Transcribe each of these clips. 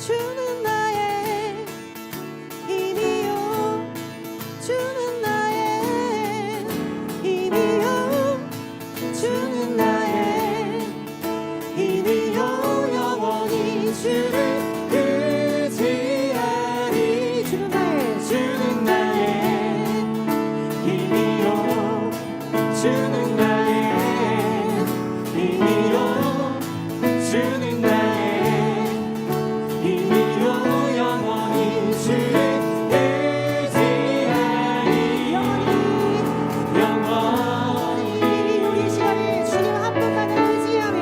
주는 나의 힘이요 주는 나의 힘이요 주는 나의 힘이요 영원히 주를 의지하리 주는 나의 힘이요 주는 나의 힘이요 주는 나의 힘이요 영원히 주를 의지하리 영원히 우리 시간에 주님 한 분만을 의지하며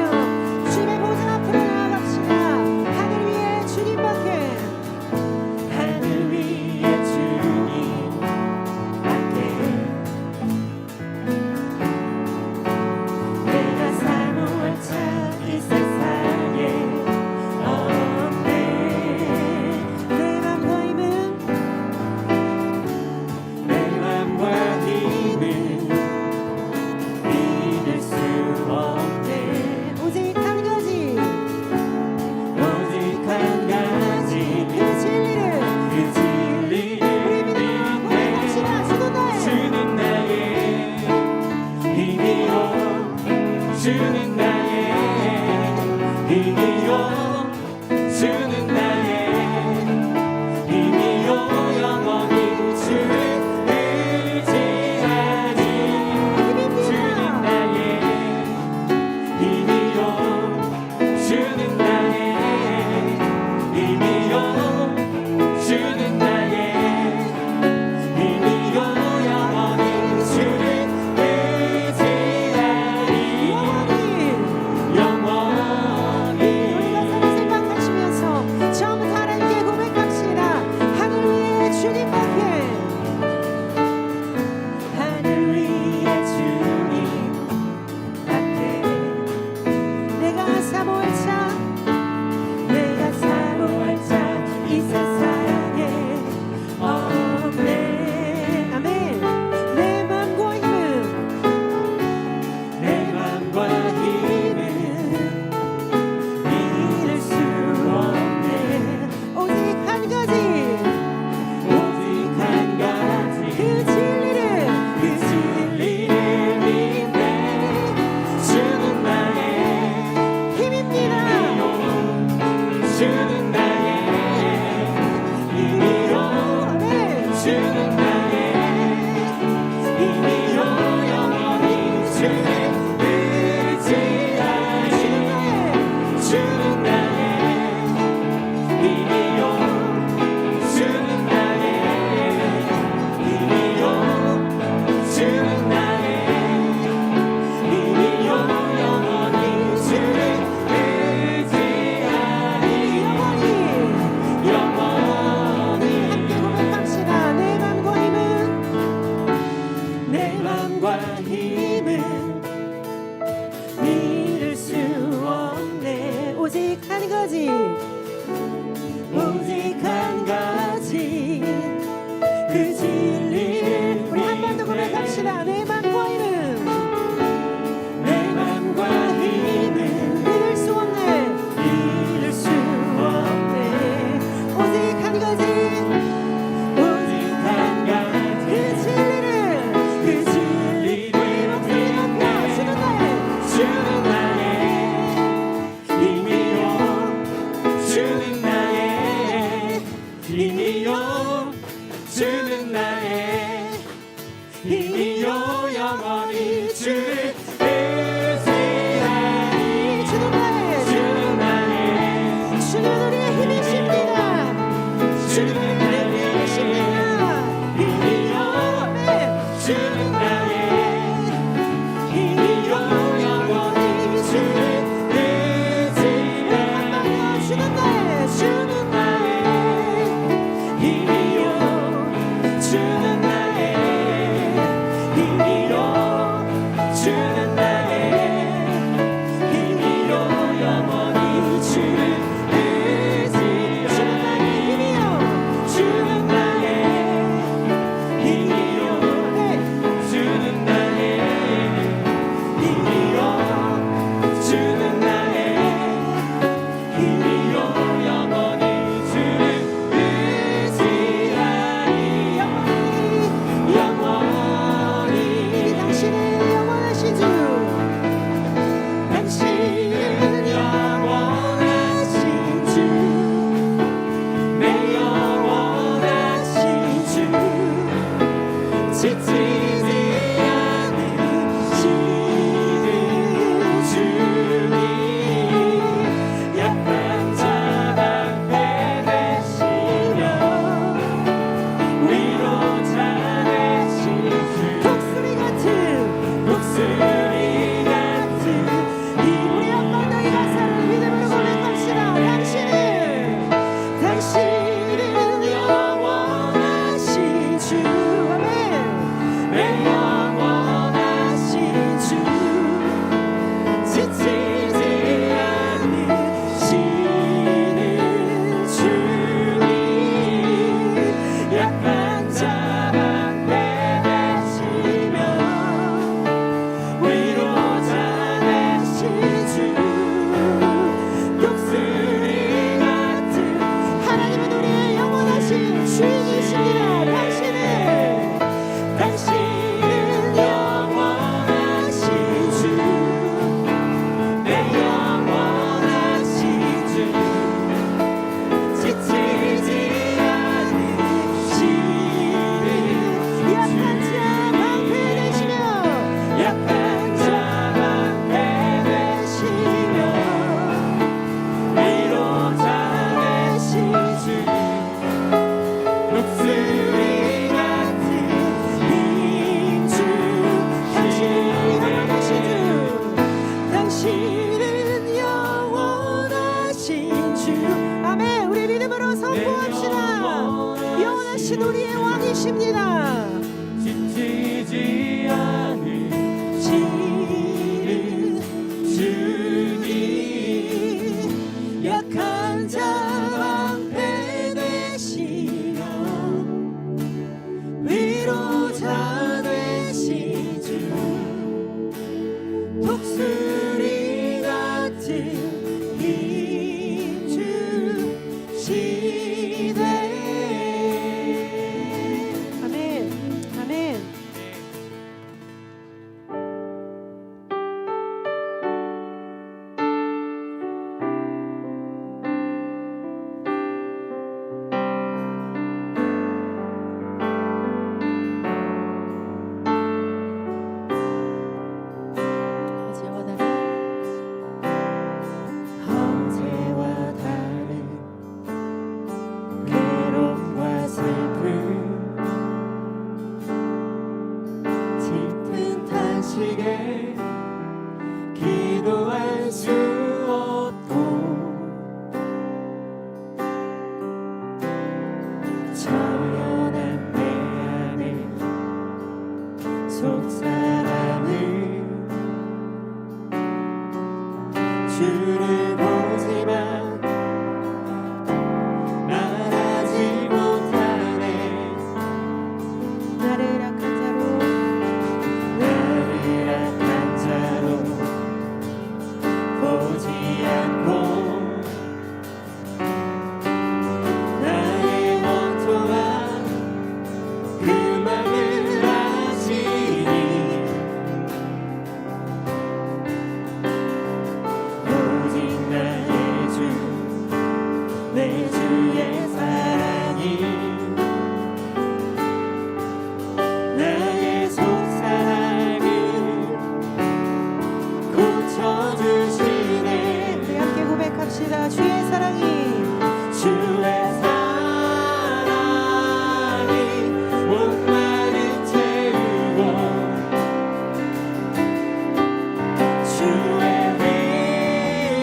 주님의 보좌 앞으로 나아갑시다. 하늘 위에 주님밖에 하늘 위에 주님밖에 내가 사모한 자 이 세상에 없네. 내 맘과 힘은 믿을 수 없네. 오직 한 가지 그 진리를 우리 믿어 고백합시다. 주는 나의 힘이요 주는 나의 힘이요 주는 나의 힘이요 영원히 주를 의지하리 주는 나의 힘이요 주는 나의 힘이요 주는 나의 힘이요 영원히 주를 의지하리 영원히 우리가 왕이신 우리의 왕이십니다. 지치지 않으시는 주님, 약한 자 방패 되시며 위로자 되시주, 독수리 같은 힘 주시네. 아멘. 아멘. 어제와 다른 어제와 다른 괴로움과 슬픔, 짙은 탄식에 기도할 수 없고, 처연한 내 안에 속사람을 주를 보지만 말하지 못하네. 나를 악한 자로 나를 악한 자로 보지 않고, 나의 원통한 그 맘을 아시니, 오직 나의 주 내 주의 사랑이 나의 속사람을 고쳐주시네. 우리 함께 고백합시다. 주의 사랑이 주의 사랑이 목마른 채우고, 주의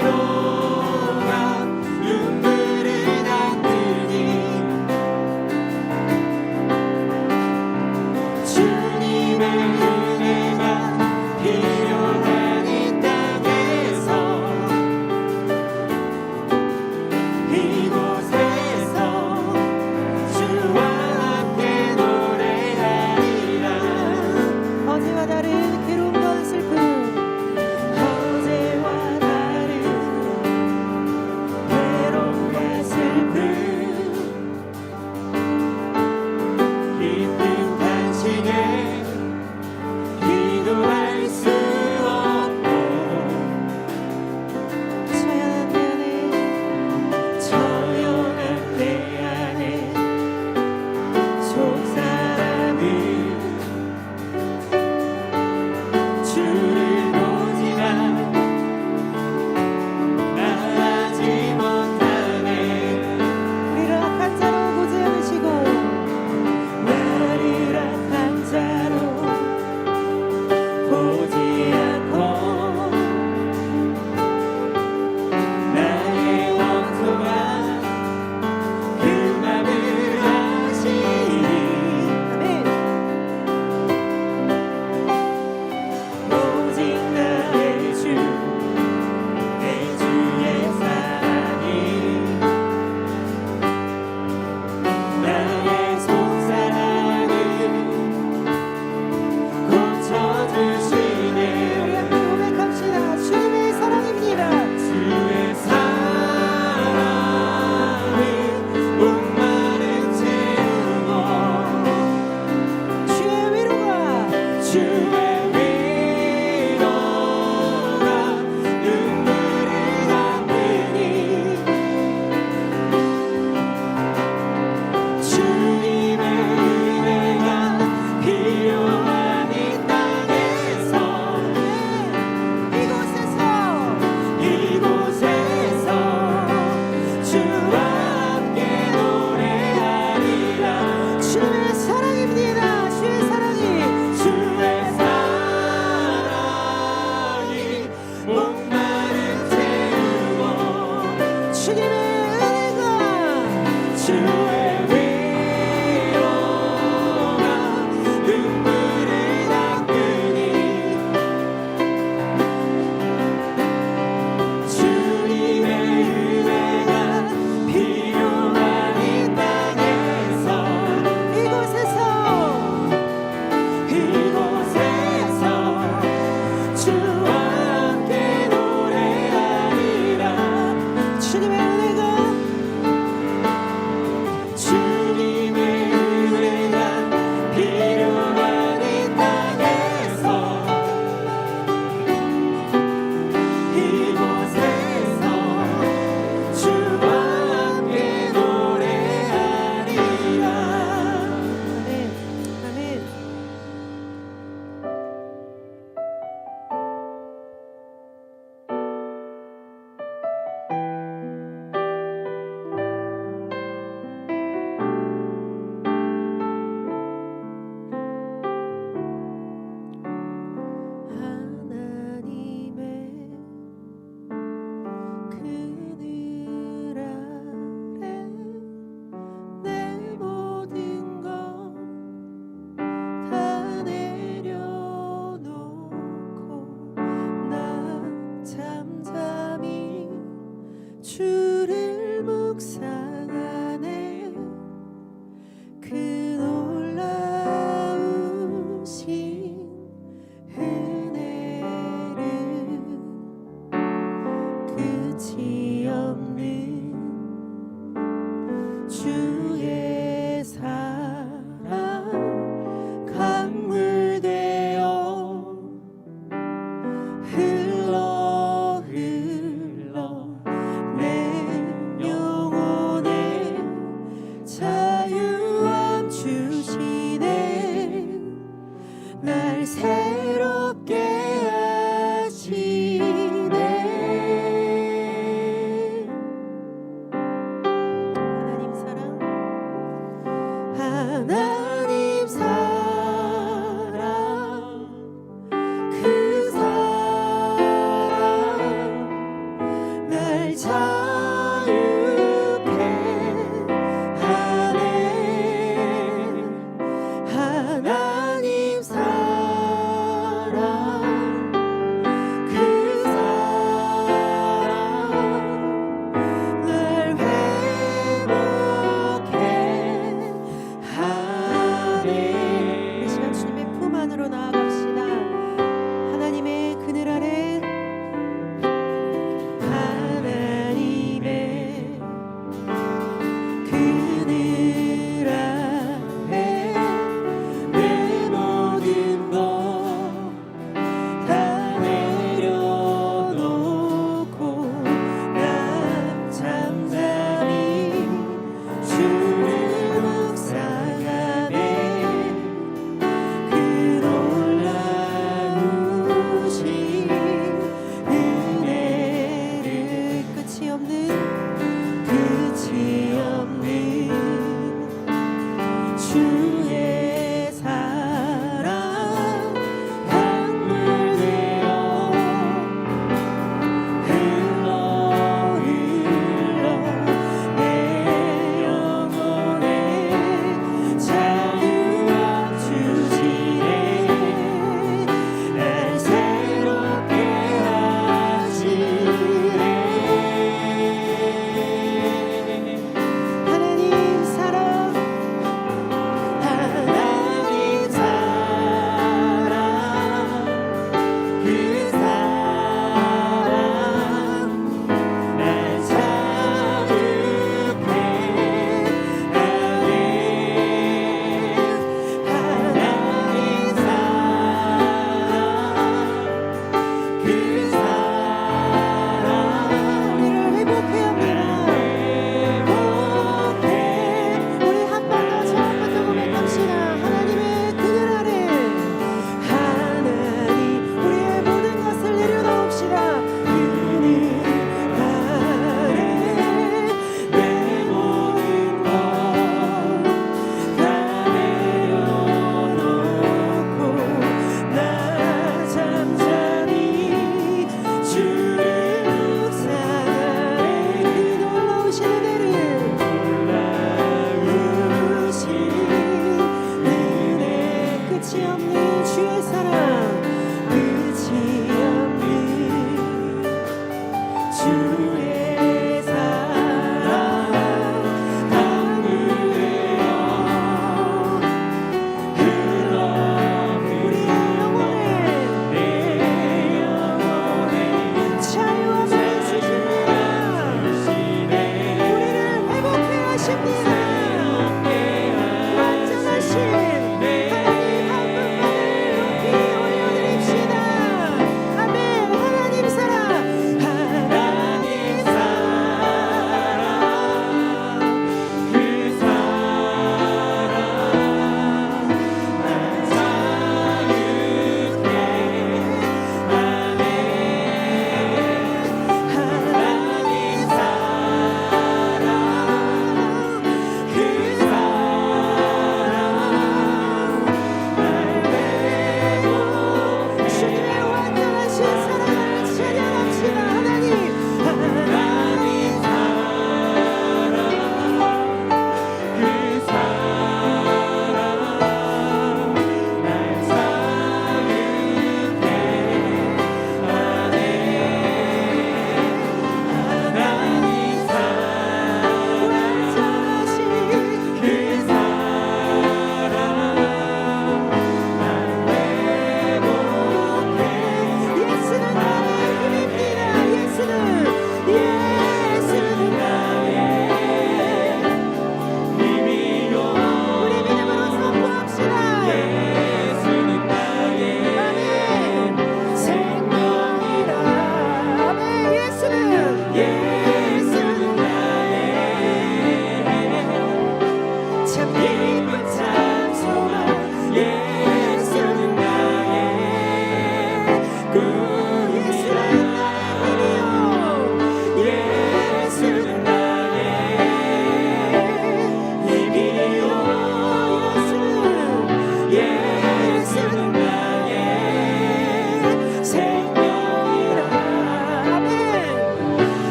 위로가 눈물을 닦으니, 주님의 은혜가 필요한 이 땅에서 끝이 없는 주의 사랑 강물 되어 흘러 내 영혼에 자유함 주시네 날 새롭게 하시네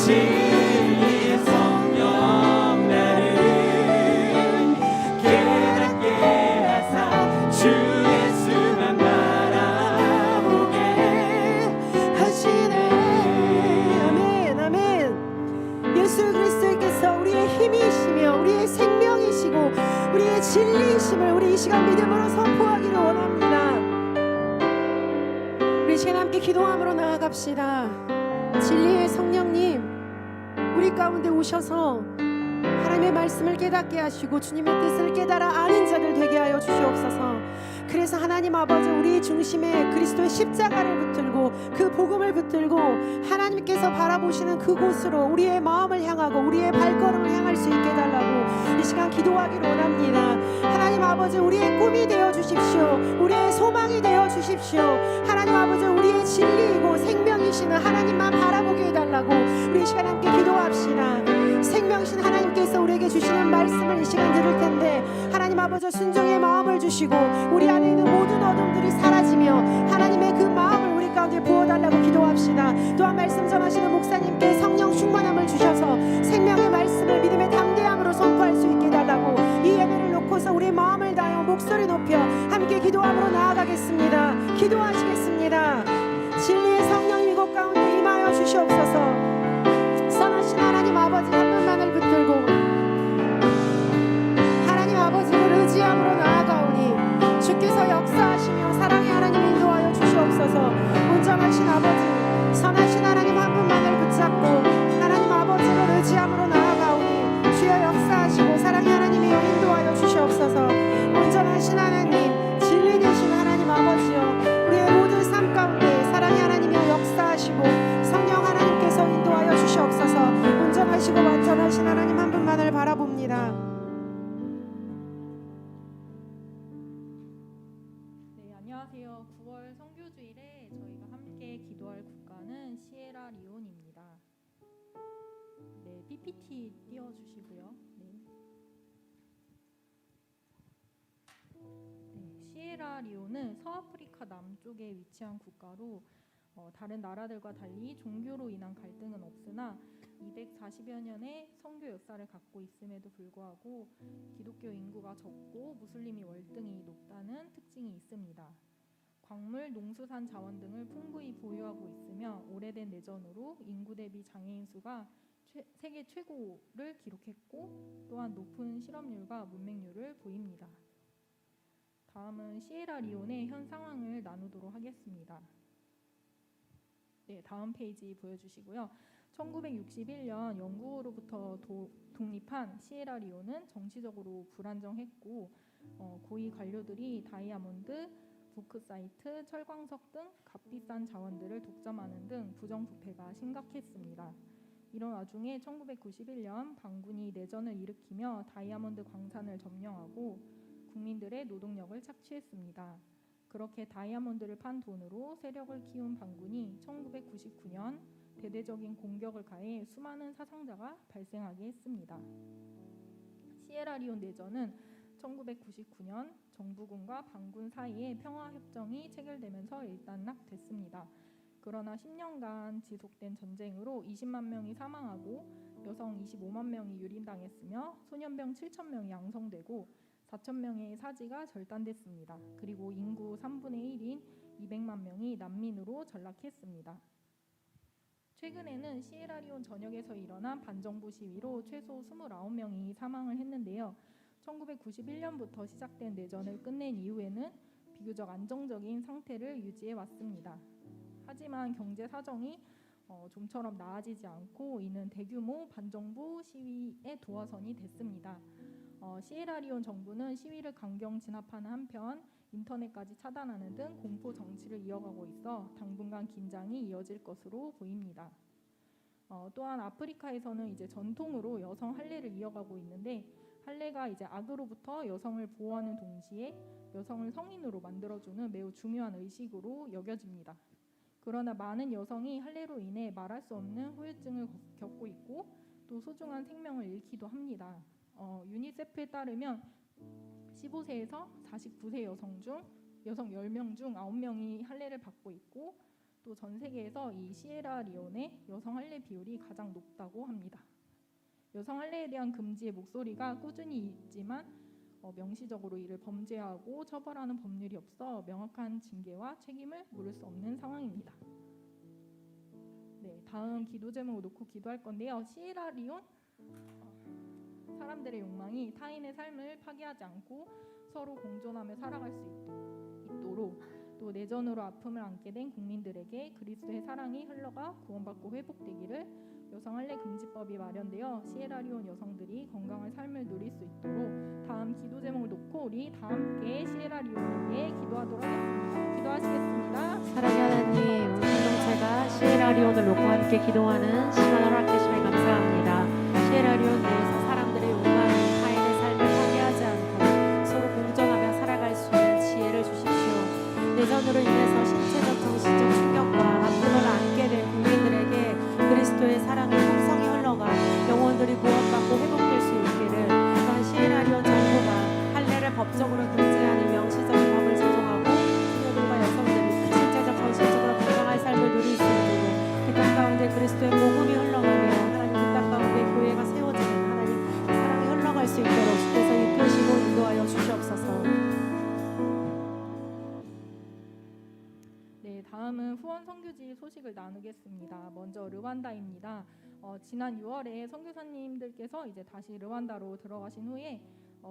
진리의 성령 나를 깨닫게 하사 주 예수만 바라보게 하시네. 아멘 아멘. 예수 그리스도께서 우리의 힘이시며 우리의 생명이시고 우리의 진리이심을 우리 이 시간 믿음으로 선포하기를 원합니다. 우리 이 시간 함께 기도함으로 나아갑시다. 진리의 성령님, 우리 가운데 오셔서 하나님의 말씀을 깨닫게 하시고 주님의 뜻을 깨달아 아는 자들 되게 하여 주시옵소서. 그래서 하나님 아버지, 우리 중심에 그리스도의 십자가를 붙들고 그 복음을 붙들고 하나님께서 바라보시는 그곳으로 우리의 마음을 향하고 우리의 발걸음을 향할 수 있게 해달라고 이 시간 기도하기를 원합니다. 하나님 아버지, 우리의 꿈이 되어 주십시오. 우리의 소망이 되어 주십시오. 하나님 아버지, 우리의 진리이고 생명이시는 하나님만 바라보게 해달라고 우리 이 시간 함께 기도합시다. 생명이신 하나님께서 우리에게 주시는 말씀을 이 시간 들을 텐데 하나님 아버지, 순종의 마음을 주시고 우리 안에 있는 모든 어둠들이 사라지며 하나님의 그 마음을 우리 가운데 부어달라고 기도합시다. 또한 말씀 전하시는 목사님께 성령 충만함을 주셔서 생명의 말씀을 믿음의 담대함으로 선포할 수 있게 해달라고 이 예배를 놓고서 우리의 마음을 다하여 목소리 높여 함께 기도함으로 나아가겠습니다. 기도하시겠습니다. 진리의 성령 이곳 가운데 임하여 주시옵소서. 선하신 하나님 아버지, 한 분만을 붙들고 하나님 아버지를 의지함으로 나아가오니 주께서 역사하시며 사랑의 하나님 인도하여 주시옵소서. 온전하신 아버지, 선하신 하나님 한 분만을 붙잡고 하나님 아버지를 의지함으로 나아가오니 주여 역사하시고 사랑의 하나님이 인도하여 주시옵소서. 온전하신 하나님, 진리 되신 하나님 아버지여, 우리의 모든 삶 가운데 사랑의 하나님이여 역사하시고 성령 하나님께서 인도하여 주시옵소서. 온전하시고 완전하신 하나님 한 분만을 바라봅니다. 네, 안녕하세요. 9월 선교주일에 저희가 함께 기도할 국가는 시에라리온입니다. 네, PPT 띄워주시고요. 네, 시에라리온은 서아프리카 남쪽에 위치한 국가로 다른 나라들과 달리 종교로 인한 갈등은 없으나 240여 년의 선교 역사를 갖고 있음에도 불구하고 기독교 인구가 적고 무슬림이 월등히 높다는 특징이 있습니다. 광물, 농수산 자원 등을 풍부히 보유하고 있으며 오래된 내전으로 인구 대비 장애인 수가 세계 최고를 기록했고 또한 높은 실업률과 문맹률을 보입니다. 다음은 시에라리온의 현 상황을 나누도록 하겠습니다. 네, 다음 페이지 보여주시고요. 1961년 영국으로부터 독립한 시에라리온은 정치적으로 불안정했고 고위 관료들이 다이아몬드, 보크사이트, 철광석 등 값비싼 자원들을 독점하는 등 부정부패가 심각했습니다. 이런 와중에 1991년 반군이 내전을 일으키며 다이아몬드 광산을 점령하고 국민들의 노동력을 착취했습니다. 그렇게 다이아몬드를 판 돈으로 세력을 키운 반군이 1999년 대대적인 공격을 가해 수많은 사상자가 발생하게 했습니다. 시에라리온 내전은 1999년 정부군과 반군 사이에 평화협정이 체결되면서 일단락됐습니다. 그러나 10년간 지속된 전쟁으로 20만 명이 사망하고 여성 25만 명이 유린당했으며 소년병 7천 명이 양성되고 4천 명의 사지가 절단됐습니다. 그리고 인구 3분의 1인 200만 명이 난민으로 전락했습니다. 최근에는 시에라리온 전역에서 일어난 반정부 시위로 최소 29명이 사망을 했는데요. 1991년부터 시작된 내전을 끝낸 이후에는 비교적 안정적인 상태를 유지해 왔습니다. 하지만 경제 사정이 좀처럼 나아지지 않고 이는 대규모 반정부 시위의 도화선이 됐습니다. 시에라리온 정부는 시위를 강경 진압하는 한편 인터넷까지 차단하는 등 공포 정치를 이어가고 있어 당분간 긴장이 이어질 것으로 보입니다. 또한 아프리카에서는 이제 전통으로 여성 할례를 이어가고 있는데 할례가 이제 악으로부터 여성을 보호하는 동시에 여성을 성인으로 만들어주는 매우 중요한 의식으로 여겨집니다. 그러나 많은 여성이 할례로 인해 말할 수 없는 후유증을 겪고 있고 또 소중한 생명을 잃기도 합니다. 유니세프에 따르면 15세에서 49세 여성 10명 중 9명이 할례를 받고 있고 또 전 세계에서 이 시에라리온의 여성 할례 비율이 가장 높다고 합니다. 여성 할례에 대한 금지의 목소리가 꾸준히 있지만 명시적으로 이를 범죄하고 처벌하는 법률이 없어 명확한 징계와 책임을 물을 수 없는 상황입니다. 네, 다음 기도 제목을 놓고 기도할 건데요. 시에라리온 사람들의 욕망이 타인의 삶을 파괴하지 않고 서로 공존하며 살아갈 수 있도록 또 내전으로 아픔을 안게 된 국민들에게 그리스도의 사랑이 흘러가 구원받고 회복되기를 여성 할례 금지법이 마련되어 시에라리온 여성들이 건강한 삶을 누릴 수 있도록 다음 기도 제목을 놓고 우리 다 함께 시에라리온을 위해 기도하도록 하겠습니다. 기도하시겠습니다. 사랑의 하나님, 우리 공동체가 시에라리온을 놓고 함께 기도하는 시간을 허락주심에 감사합니다. 시에라리온 내에서 사람들의 욕망이 타인의 삶을 파괴하지 않고 서로 공존하며 살아갈 수 있는 지혜를 주십시오. 내전으로 인해서 신체적, 정신적 충격과 아픔을 안게 된 국민들에게 그리스도의 사랑의 풍성이 흘러가 영혼들이 구원받고 회복될 수 있기를 또한 시에라리온 정부가 할례를 법적으로 금지하는 명시적인 법을 제정하고 그녀들과 여성들이 신체적, 정신적으로 건강한 삶을 누릴 수 있도록 그 땅 가운데 그리스도의 복음이 흘러가며 하나님 그 땅 가운데 교회가 세워지는 하나님 그 사랑이 흘러갈 수 있도록 주께서 이끄시고 인도하여 주시옵소서. 네, 다음은 후원 선교지 소식을 나누겠습니다. 먼저 르완다입니다. 지난 6월에 선교사님들께서 이제 다시 르완다로 들어가신 후에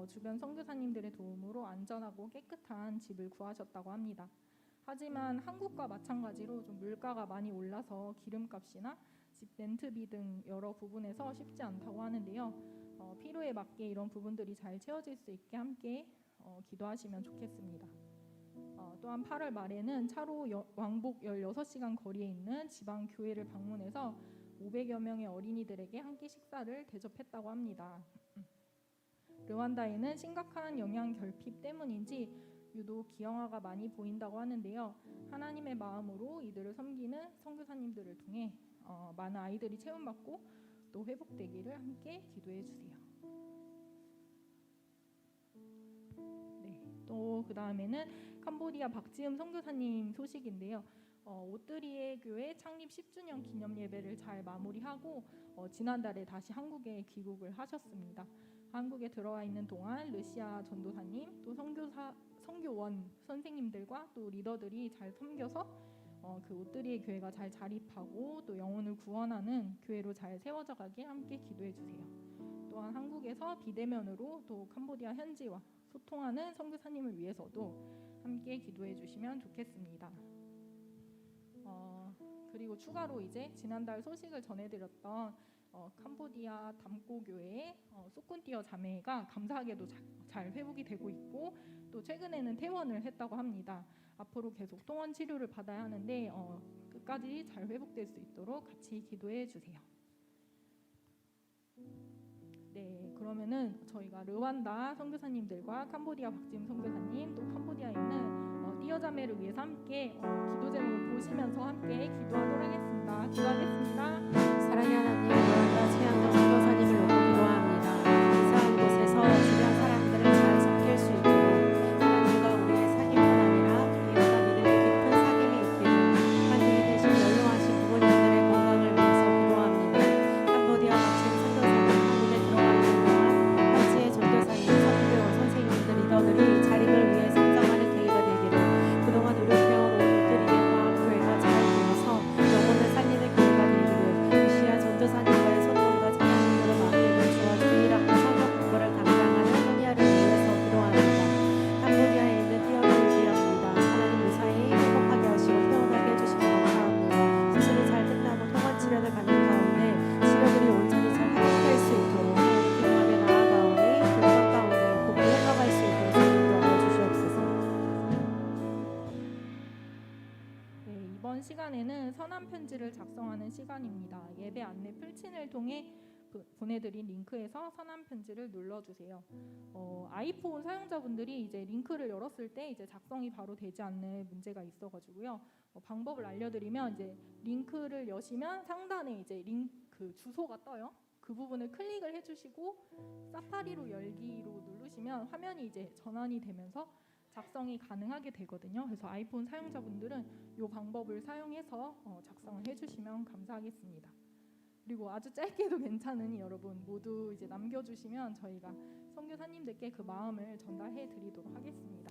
주변 선교사님들의 도움으로 안전하고 깨끗한 집을 구하셨다고 합니다. 하지만 한국과 마찬가지로 좀 물가가 많이 올라서 기름값이나 집 렌트비 등 여러 부분에서 쉽지 않다고 하는데요. 필요에 맞게 이런 부분들이 잘 채워질 수 있게 함께 기도하시면 좋겠습니다. 또한 8월 말에는 차로 왕복 16시간 거리에 있는 지방 교회를 방문해서 500여 명의 어린이들에게 한 끼 식사를 대접했다고 합니다. 르완다에는 심각한 영양 결핍 때문인지 유독 기형아가 많이 보인다고 하는데요. 하나님의 마음으로 이들을 섬기는 선교사님들을 통해 많은 아이들이 체험받고 또 회복되기를 함께 기도해 주세요. 네, 또 그 다음에는 캄보디아 박지음 선교사님 소식인데요. 오뜨리에 교회 창립 10주년 기념 예배를 잘 마무리하고 지난달에 다시 한국에 귀국을 하셨습니다. 한국에 들어와 있는 동안 르시아 전도사님 또 선교원 선생님들과 또 리더들이 잘 섬겨서 그 오뜨리의 교회가 잘 자립하고 또 영혼을 구원하는 교회로 잘 세워져 가게 함께 기도해 주세요. 또한 한국에서 비대면으로 또 캄보디아 현지와 소통하는 선교사님을 위해서도 함께 기도해 주시면 좋겠습니다. 그리고 추가로 이제 지난달 소식을 전해드렸던 캄보디아 담고교회의 소쿤띠어 자매가 감사하게도 잘 회복이 되고 있고 또 최근에는 퇴원을 했다고 합니다. 앞으로 계속 통원 치료를 받아야 하는데 끝까지 잘 회복될 수 있도록 같이 기도해 주세요. 네, 그러면은 저희가 르완다 선교사님들과 캄보디아 박지임 선교사님 또 캄보디아에 있는 띠어 자매를 위해서 함께 기도 제목을 보시면서 함께 기도하도록 하겠습니다. 기도하겠습니다. 사랑의 하나님, 르완다 최양정 선교사님을 놓고 기도합니다. 이사한 곳에서 주변 사람들을 잘 섬길 수 있도록 하나님과 우리의 사귐뿐 아니라 이웃과 믿음의 깊은 사귐이 있기를 하나님이 대신 연로하신 부모님들의 건강을 위해서 기도합니다. 캄보디아 박지임 선교사님 한국에 들어와 있는 동안 현지의 전도사님, 선교원 선생님들 리더들이 자립을 위해 성장하는 계기가 되기를 그동안 노력해온 온 오뜨리의 과학교회가 잘 되어서 영혼을 살리는 교회가 되기를 루시아 전도사님과의 소통과 찬양으로 맡기는 주와 주일학교 성경 공부를 감당하는 소니아를 위해서 기도합니다. 캄보디아에 있는 띠어를 위합니다. 하나님 무사히 회복하게 하시고 퇴원하게 해주시면 감사합니다. 수술이 잘 끝나고 통원 치료를 받는 가운데 치료들이 온전히 잘 회복될 수 있도록 하나님 기도하며 나아가오니 그 땅 가운데 복이 흘러갈 수 있도록 인도하여 주시옵소서. 네, 이번 시간에는 선한 편지를 작성하는 시간입니다. 예배 안내 필친을 통해 보내드린 링크에서 선한 편지를 눌러주세요. 아이폰 사용자분들이 이제 링크를 열었을 때 이제 작성이 바로 되지 않는 문제가 있어가지고요. 방법을 알려드리면 이제 링크를 여시면 상단에 이제 링크 주소가 떠요. 그 부분을 클릭을 해주시고 사파리로 열기로 누르시면 화면이 이제 전환이 되면서 작성이 가능하게 되거든요. 그래서 아이폰 사용자분들은 이 방법을 사용해서 작성을 해주시면 감사하겠습니다. 그리고 아주 짧게도 괜찮으니 여러분 모두 이제 남겨주시면 저희가 선교사님들께 그 마음을 전달해 드리도록 하겠습니다.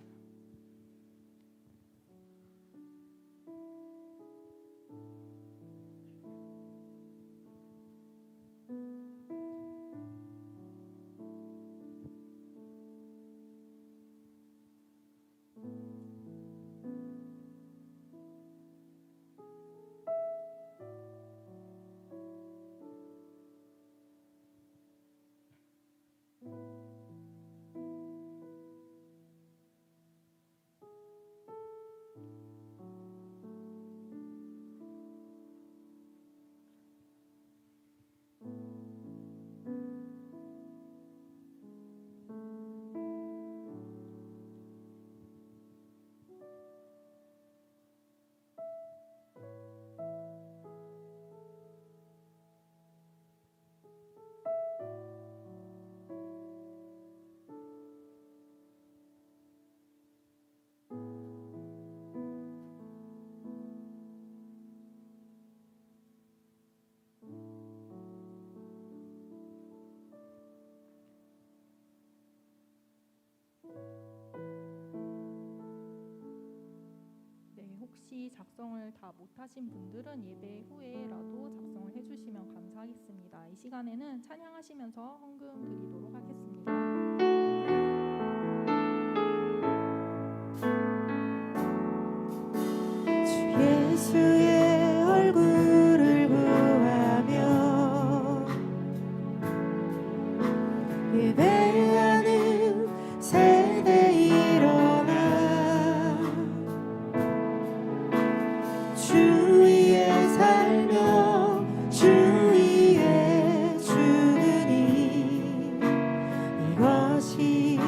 혹시 작성을 다 못하신 분들은 예배 후에라도 작성을 해주시면 감사하겠습니다. 이 시간에는 찬양하시면서 헌금 드리도록 하겠습니다. 주 예수의 얼굴을 구하며 예배하는 세대 일어나 주 위에 살며 주 위에 죽으니 이것이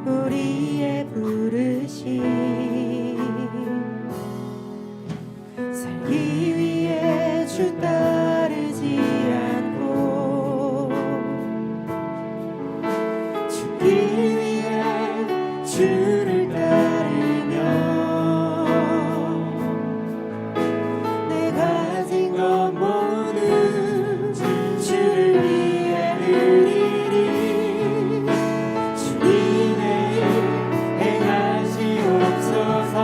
우리의 부르심 살기 위해 주 따르지 않고 죽기 위해 주를 따르며 내 가진 것 모두 주를 위해 드리리 주님의 일 행하시옵소서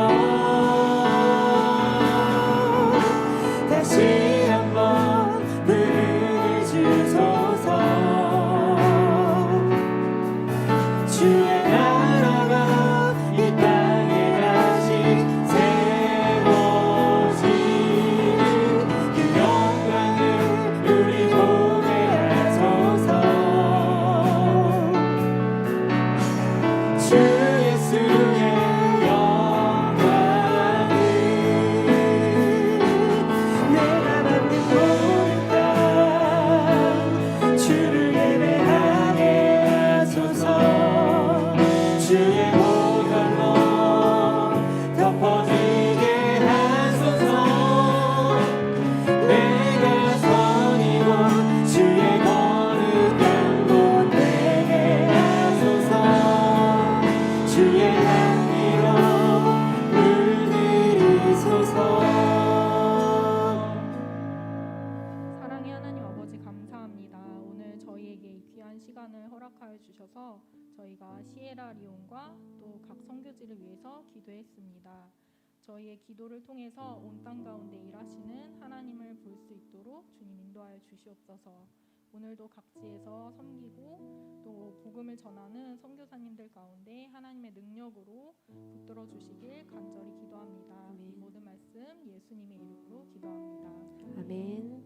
다시 한번 부름을 주소서 주의 나라가 이 땅에 다시 세워지는 그 영광을 우리 보게 하소서 주 예수의 영광을 내가 받는 모든 땅 주를 예배하게 하소서 주의 보혈로 덮어지게 하소서 내가 선이고 주의 거룩한 곳 되게 하소서 주의 향기로 물들이소서 사랑의 하나님 아버지 감사합니다. 오늘 저희에게 이 귀한 시간을 허락하여 주셔서 저희가 시에라리온과 또 각 선교지를 위해서 기도했습니다. 저희의 기도를 통해서 온 땅 가운데 일하시는 하나님을 볼 수 있도록 주님 인도하여 주시옵소서. 오늘도 각지에서 섬기고 또 복음을 전하는 선교사님들 가운데 하나님의 능력으로 붙들어 주시길 간절히 기도합니다. 이 모든 말씀 예수님의 이름으로 기도합니다. 아멘.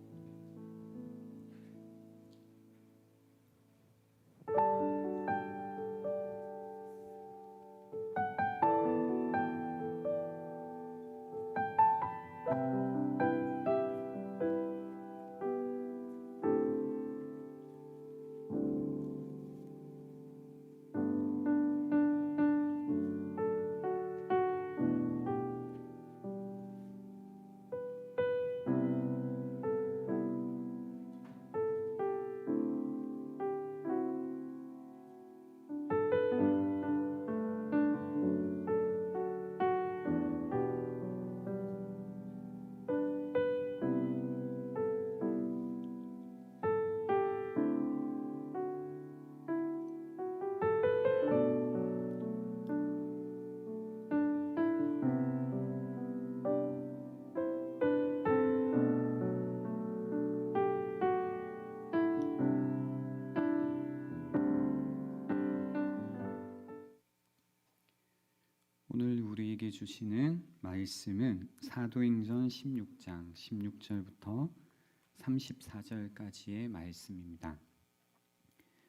우리에게 주시는 말씀은 사도행전 16장 16절부터 34절까지의 말씀입니다.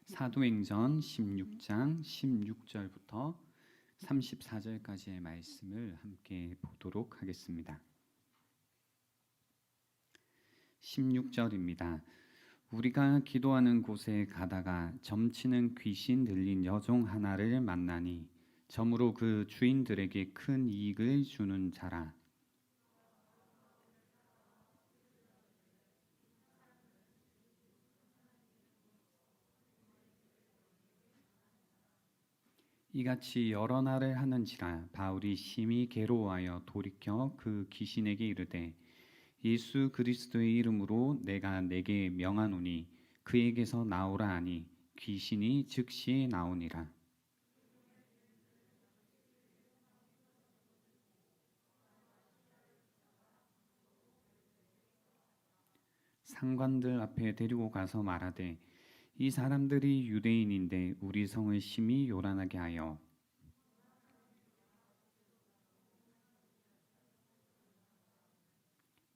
사도행전 16장 16절부터 34절까지의 말씀을 함께 보도록 하겠습니다. 16절입니다. 우리가 기도하는 곳에 가다가 점치는 귀신 들린 여종 하나를 만나니 점으로 그 주인들에게 큰 이익을 주는 자라. 이같이 여러 날을 하는지라 바울이 심히 괴로워하여 돌이켜 그 귀신에게 이르되 예수 그리스도의 이름으로 내가 내게 명하노니 그에게서 나오라 하니 귀신이 즉시 나오니라. 상관들 앞에 데리고 가서 말하되 이 사람들이 유대인인데 우리 성을 심히 요란하게 하여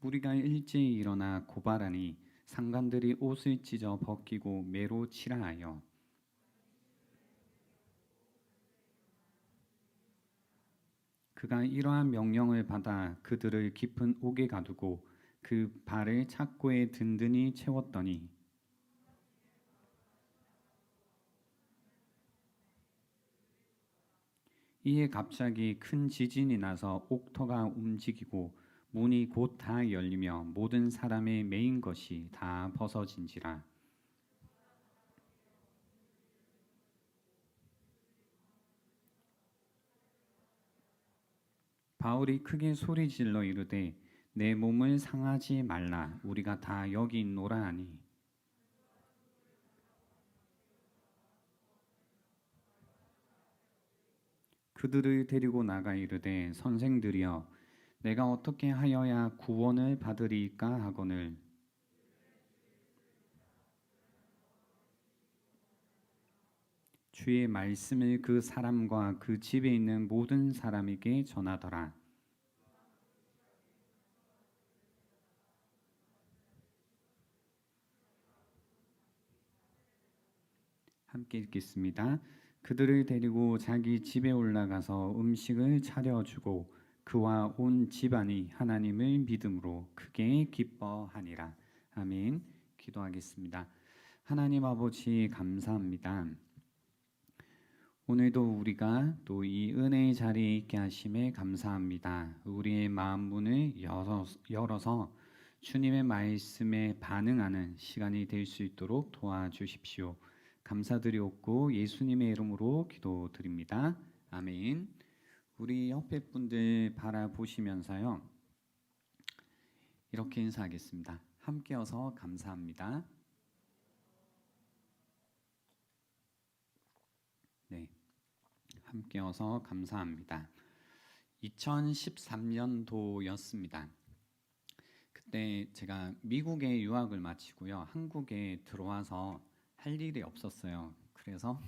우리가 일제히 일어나 고발하니 상관들이 옷을 찢어 벗기고 매로 치라 하여 그가 이러한 명령을 받아 그들을 깊은 옥에 가두고 그 발을 착고에 든든히 채웠더니 이에 갑자기 큰 지진이 나서 옥터가 움직이고 문이 곧 다 열리며 모든 사람의 매인 것이 다 벗어진지라. 바울이 크게 소리질러 이르되 내 몸을 상하지 말라 우리가 다 여기 있노라 하니 그들을 데리고 나가 이르되 선생들이여 내가 어떻게 하여야 구원을 받으리까 하거늘 주의 말씀을 그 사람과 그 집에 있는 모든 사람에게 전하더라. 함께 읽겠습니다. 그들을 데리고 자기 집에 올라가서 음식을 차려주고 그와 온 집안이 하나님을 믿음으로 크게 기뻐하니라. 아멘. 기도하겠습니다. 하나님 아버지 감사합니다. 오늘도 우리가 또 이 은혜의 자리에 있게 하심에 감사합니다. 우리의 마음 문을 열어서 주님의 말씀에 반응하는 시간이 될 수 있도록 도와주십시오. 감사드리옵고 예수님의 이름으로 기도드립니다. 아멘. 우리 옆에 분들 바라보시면서요. 이렇게 인사하겠습니다. 함께여서 감사합니다. 네. 함께여서 감사합니다. 2013년도였습니다. 그때 제가 미국에 유학을 마치고요. 한국에 들어와서 할 일이 없었어요. 그래서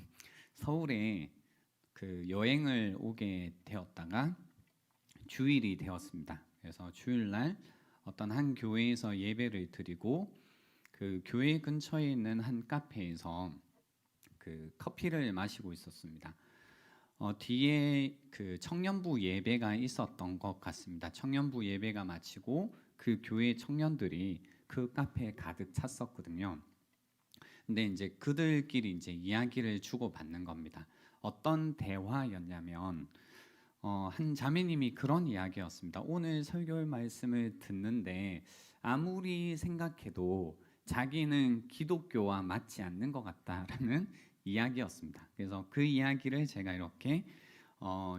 서울에 그 여행을 오게 되었다가 주일이 되었습니다. 그래서 주일날 어떤 한 교회에서 예배를 드리고 그 교회 근처에 있는 한 카페에서 그 커피를 마시고 있었습니다. 뒤에 그 청년부 예배가 있었던 것 같습니다. 청년부 예배가 마치고 그 교회 청년들이 그 카페에 가득 찼었거든요. 근데 이제 그들끼리 이제 이야기를 주고받는 겁니다. 어떤 대화였냐면 한 자매님이 그런 이야기였습니다. 오늘 설교 말씀을 듣는데 아무리 생각해도 자기는 기독교와 맞지 않는 것 같다라는 이야기였습니다. 그래서 그 이야기를 제가 이렇게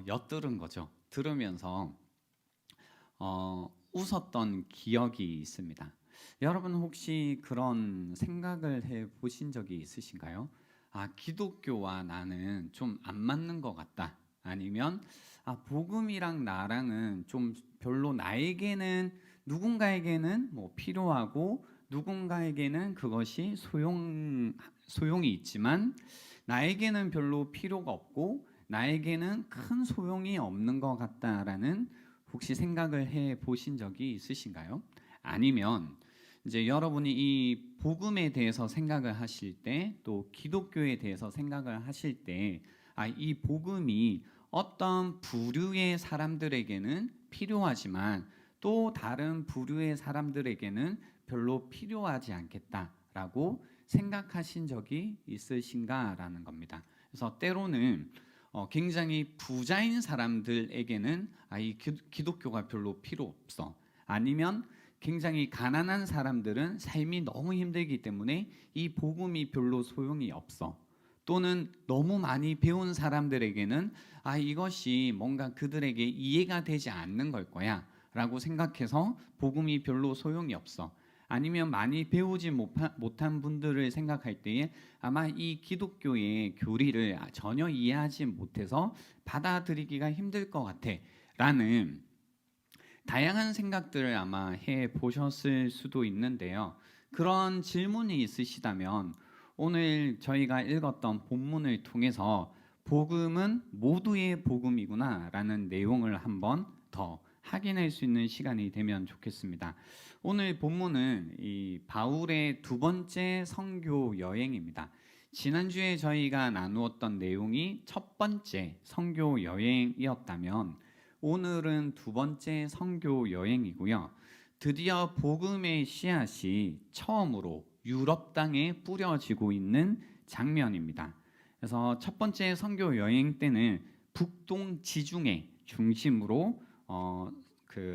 엿들은 거죠. 들으면서 웃었던 기억이 있습니다. 여러분 혹시 그런 생각을 해보신 적이 있으신가요? 아, 기독교와 나는 좀 안 맞는 것 같다. 아니면 복음이랑 나랑은 좀 별로 나에게는 누군가에게는 뭐 필요하고 누군가에게는 그것이 소용이 있지만 나에게는 별로 필요가 없고 나에게는 큰 소용이 없는 것 같다라는 혹시 생각을 해 보신 적이 있으신가요? 아니면 이제 여러분이 이 복음에 대해서 생각을 하실 때, 또 기독교에 대해서 생각을 하실 때, 이 복음이 어떤 부류의 사람들에게는 필요하지만 또 다른 부류의 사람들에게는 별로 필요하지 않겠다라고 생각하신 적이 있으신가라는 겁니다. 그래서 때로는 굉장히 부자인 사람들에게는 이 기독교가 별로 필요 없어. 아니면 굉장히 가난한 사람들은 삶이 너무 힘들기 때문에 이 복음이 별로 소용이 없어. 또는 너무 많이 배운 사람들에게는 이것이 뭔가 그들에게 이해가 되지 않는 걸 거야 라고 생각해서 복음이 별로 소용이 없어. 아니면 많이 배우지 못한 분들을 생각할 때에 아마 이 기독교의 교리를 전혀 이해하지 못해서 받아들이기가 힘들 것 같아 라는 다양한 생각들을 아마 해 보셨을 수도 있는데요. 그런 질문이 있으시다면 오늘 저희가 읽었던 본문을 통해서 복음은 모두의 복음이구나 라는 내용을 한번 더 확인할 수 있는 시간이 되면 좋겠습니다. 오늘 본문은 이 바울의 두 번째 선교 여행입니다. 지난주에 저희가 나누었던 내용이 첫 번째 선교 여행이었다면 오늘은 두 번째 선교 여행이고요. 드디어 복음의 씨앗이 처음으로 유럽 땅에 뿌려지고 있는 장면입니다. 그래서 첫 번째 선교 여행 때는 북동 지중해 중심으로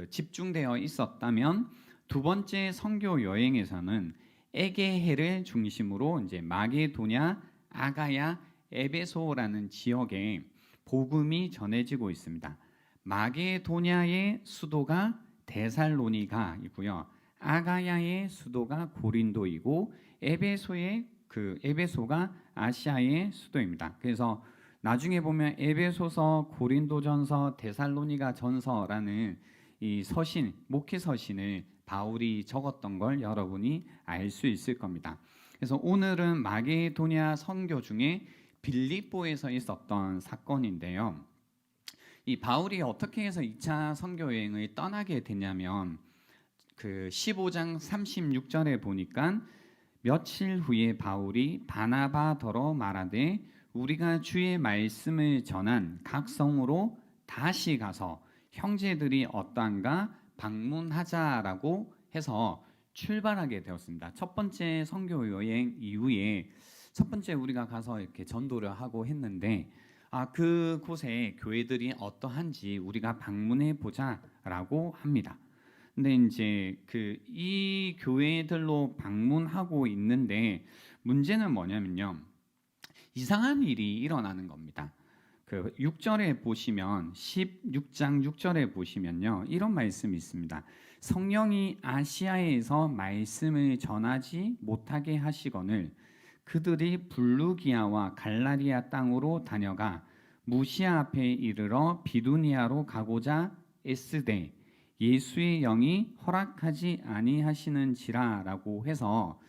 집중되어 있었다면 두 번째 선교 여행에서는 에게해를 중심으로 이제 마게도냐, 아가야, 에베소라는 지역에 복음이 전해지고 있습니다. 마게도냐의 수도가 데살로니가이고요. 아가야의 수도가 고린도이고 에베소가 아시아의 수도입니다. 그래서 나중에 보면 에베소서, 고린도전서, 데살로니가전서라는 이 서신, 목회 서신을 바울이 적었던 걸 여러분이 알 수 있을 겁니다. 그래서 오늘은 마게도냐 선교 중에 빌립보에서 있었던 사건인데요. 이 바울이 어떻게 해서 2차 선교 여행을 떠나게 되냐면 그 15장 36절에 보니까 며칠 후에 바울이 바나바더러 말하되 우리가 주의 말씀을 전한 각 성으로 다시 가서 형제들이 어떠한가 방문하자라고 해서 출발하게 되었습니다. 첫 번째 선교 여행 이후에 첫 번째 우리가 가서 이렇게 전도를 하고 했는데 그곳에 교회들이 어떠한지 우리가 방문해 보자라고 합니다. 근데 이제 이 교회들로 방문하고 있는데 문제는 뭐냐면요. 이상한 일이 일어나는 겁니다. 6절에 보시면 16장 6절에 보시면요. 이런 말씀이 있습니다. 성령이 아시아에서 말씀을 전하지 못하게 하시거늘 그들이 블루기아와 갈라리아 땅으로 다녀가 무시아 앞에 이르러 비두니아로 가고자 애쓰되 예수의 영이 허락하지 아니하시는지라라고 해서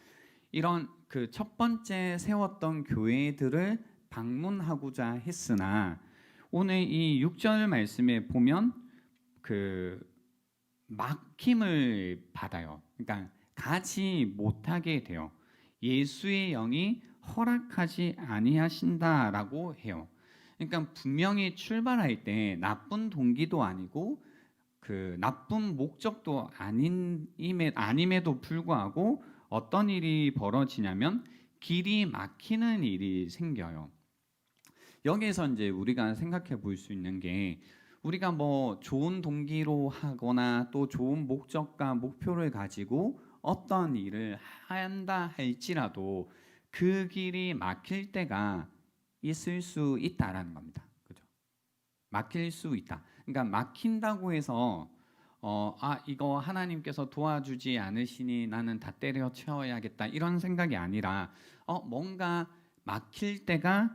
이런 첫 번째 세웠던 교회들을 방문하고자 했으나 오늘 이 6절 말씀에 보면 막힘을 받아요. 그러니까 가지 못하게 돼요. 예수의 영이 허락하지 아니하신다라고 해요. 그러니까 분명히 출발할 때 나쁜 동기도 아니고 나쁜 목적도 아님에도 불구하고 어떤 일이 벌어지냐면 길이 막히는 일이 생겨요. 여기에서 이제 우리가 생각해 볼 수 있는 게 우리가 뭐 좋은 동기로 하거나 또 좋은 목적과 목표를 가지고 어떤 일을 한다 할지라도 그 길이 막힐 때가 있을 수 있다라는 겁니다. 그죠? 막힐 수 있다. 그러니까 막힌다고 해서 이거 하나님께서 도와주지 않으시니 나는 다 때려치워야겠다 이런 생각이 아니라 뭔가 막힐 때가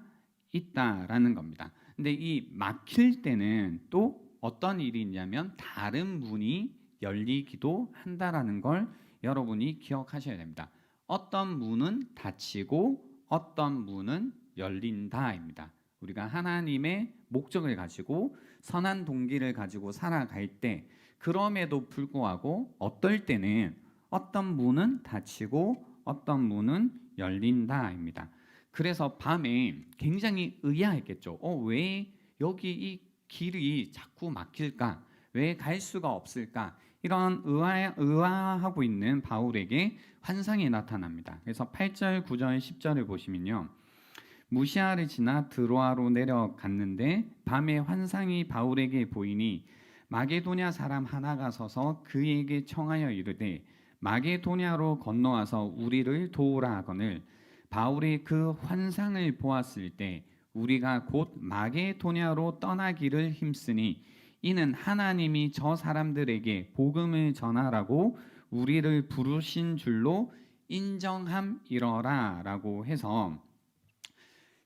있다라는 겁니다. 근데 이 막힐 때는 또 어떤 일이 있냐면 다른 문이 열리기도 한다라는 걸 여러분이 기억하셔야 됩니다. 어떤 문은 닫히고 어떤 문은 열린다입니다. 우리가 하나님의 목적을 가지고 선한 동기를 가지고 살아갈 때 그럼에도 불구하고 어떨 때는 어떤 문은 닫히고 어떤 문은 열린다입니다. 그래서 밤에 굉장히 의아했겠죠. 왜 여기 이 길이 자꾸 막힐까? 왜 갈 수가 없을까? 이런 의아하고 있는 바울에게 환상이 나타납니다. 그래서 8절, 9절, 10절을 보시면요. 무시아를 지나 드로아로 내려갔는데 밤에 환상이 바울에게 보이니 마게도냐 사람 하나가 서서 그에게 청하여 이르되 마게도냐로 건너와서 우리를 도우라 하거늘 바울이 그 환상을 보았을 때 우리가 곧 마게도냐로 떠나기를 힘쓰니 이는 하나님이 저 사람들에게 복음을 전하라고 우리를 부르신 줄로 인정함이러라라고 해서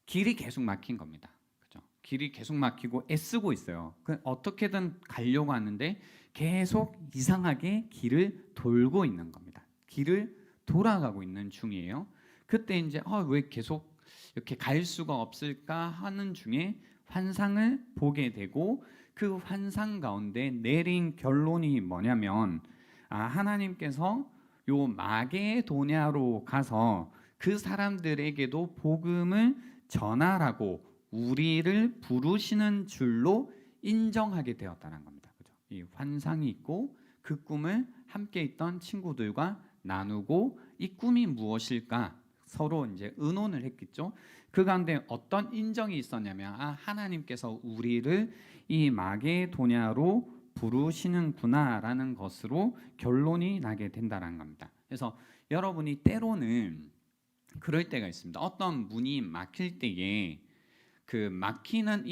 길이 계속 막힌 겁니다. 그죠? 길이 계속 막히고 애쓰고 있어요. 어떻게든 가려고 하는데 계속 이상하게 길을 돌고 있는 겁니다. 길을 돌아가고 있는 중이에요. 그때 이제 왜 계속 이렇게 갈 수가 없을까 하는 중에 환상을 보게 되고 그 환상 가운데 내린 결론이 뭐냐면 하나님께서 요 마게도냐로 가서 그 사람들에게도 복음을 전하라고 우리를 부르시는 줄로 인정하게 되었다는 겁니다. 그죠? 이 환상이 있고 그 꿈을 함께 있던 친구들과 나누고 이 꿈이 무엇일까 서로 이제 의논을 했겠죠. 그 가운데 어떤 인정이 있었냐면 하나님께서 우리를 이 마게도냐로 부르시는구나라는 것으로 결론이 나게 된다는 겁니다. 그래서 여러분이 때로는 그럴 때가 있습니다. 어떤 문이 막힐 때에 그 막히는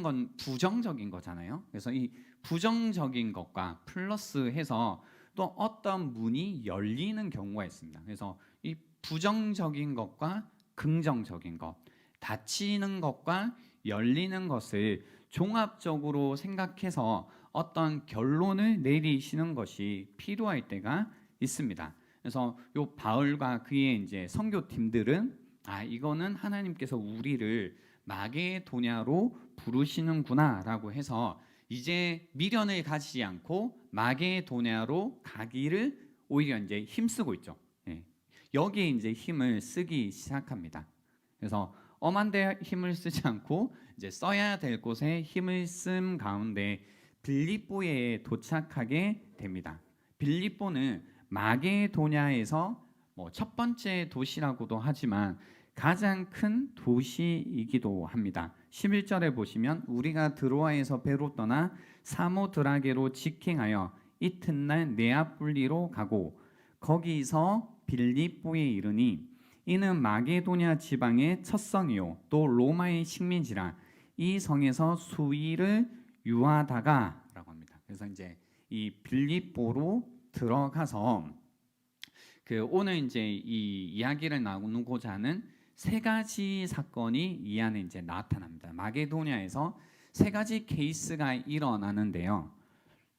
건 부정적인 거잖아요. 그래서 이 부정적인 것과 플러스해서 또 어떤 문이 열리는 경우가 있습니다. 그래서 이 부정적인 것과 긍정적인 것, 닫히는 것과 열리는 것을 종합적으로 생각해서 어떤 결론을 내리시는 것이 필요할 때가 있습니다. 그래서 요 바울과 그의 이제 선교팀들은 이거는 하나님께서 우리를 마게도냐로 부르시는구나라고 해서 이제 미련을 가지지 않고 마게도냐로 가기를 오히려 이제 힘쓰고 있죠. 여기에 이제 힘을 쓰기 시작합니다. 그래서 엄한데 힘을 쓰지 않고 이제 써야 될 곳에 힘을 쓴 가운데 빌립보에 도착하게 됩니다. 빌립보는 마게도냐에서 첫 번째 도시라고도 하지만 가장 큰 도시이기도 합니다. 11절에 보시면 우리가 드로아에서 배로 떠나 사모드라게로 직행하여 이튿날 네아폴리로 가고 거기서 빌립보에 이르니 이는 마게도냐 지방의 첫 성이요 또 로마의 식민지라 이 성에서 수일을 유하다가라고 합니다. 그래서 이제 이 빌립보로 들어가서 오늘 이제 이 이야기를 나누고자 하는 세 가지 사건이 이 안에 이제 나타납니다. 마게도냐에서 세 가지 케이스가 일어나는데요.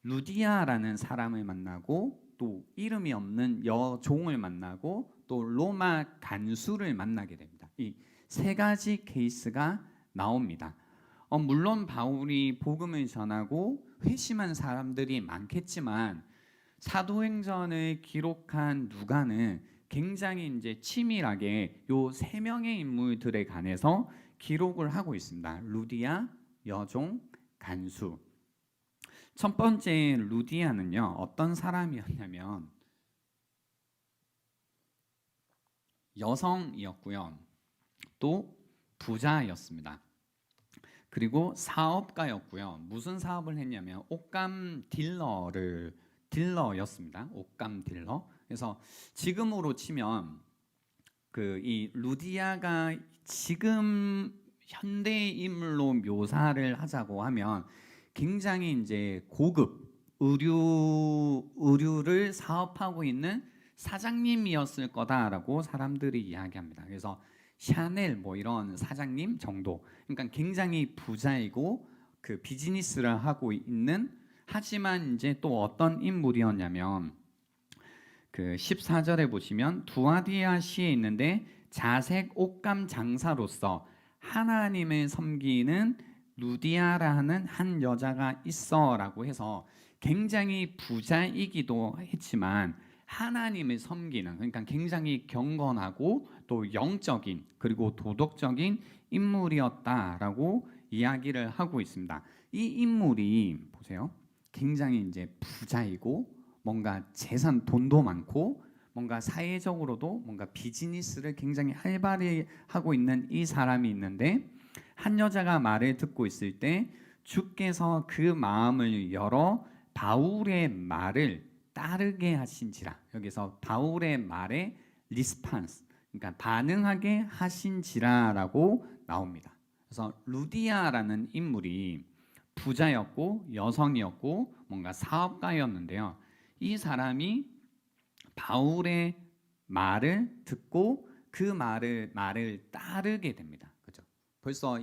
루디아라는 사람을 만나고 또 이름이 없는 여종을 만나고 또 로마 간수를 만나게 됩니다. 이 세 가지 케이스가 나옵니다. 물론 바울이 복음을 전하고 회심한 사람들이 많겠지만 사도행전을 기록한 누가는 굉장히 이제 치밀하게 요 세 명의 인물들에 관해서 기록을 하고 있습니다. 루디아, 여종, 간수. 첫 번째 루디아는요 어떤 사람이었냐면 여성이었고요 또 부자였습니다. 그리고 사업가였고요. 무슨 사업을 했냐면 옷감 딜러였습니다. 옷감 딜러. 그래서 지금으로 치면 이 루디아가 지금 현대 인물로 묘사를 하자고 하면 굉장히 이제 고급 의류를 사업하고 있는 사장님이었을 거다라고 사람들이 이야기합니다. 그래서 샤넬 이런 사장님 정도. 그러니까 굉장히 부자이고 그 비즈니스를 하고 있는 하지만 이제 또 어떤 인물이었냐면 14절에 보시면 두아디아시에 있는데 자색 옷감 장사로서 하나님을 섬기는 루디아라는 한 여자가 있어라고 해서 굉장히 부자이기도 했지만 하나님을 섬기는, 그러니까 굉장히 경건하고 또 영적인 그리고 도덕적인 인물이었다라고 이야기를 하고 있습니다. 이 인물이 보세요. 굉장히 이제 부자이고 뭔가 재산, 돈도 많고 뭔가 사회적으로도 뭔가 비즈니스를 굉장히 활발히 하고 있는 이 사람이 있는데, 한 여자가 말을 듣고 있을 때 주께서 그 마음을 열어 바울의 말을 따르게 하신지라. 여기서 바울의 말에 리스판스, 그러니까 반응하게 하신지라라고 나옵니다. 그래서 루디아라는 인물이 부자였고 여성이었고 뭔가 사업가였는데요. 이 사람이 바울의 말을 듣고 그 말을 따르게 됩니다. 그죠? 벌써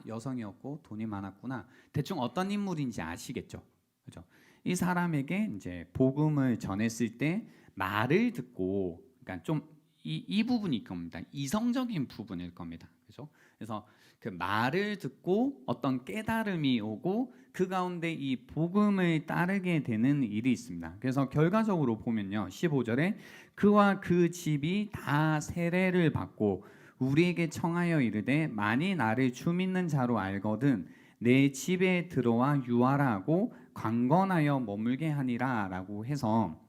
여성이었고 돈이 많았구나. 대충 어떤 인물인지 아시겠죠? 그죠? 이 사람에게 이제 복음을 전했을 때 말을 듣고, 그러니까 좀 이 부분일 겁니다. 이성적인 부분일 겁니다. 그죠? 그래서 그 말을 듣고 어떤 깨달음이 오고 그 가운데 이 복음을 따르게 되는 일이 있습니다. 그래서 결과적으로 보면요, 15절에 그와 그 집이 다 세례를 받고 우리에게 청하여 이르되 만일 나를 주 믿는 자로 알거든 내 집에 들어와 유하라 하고 강건하여 머물게 하니라라고 해서,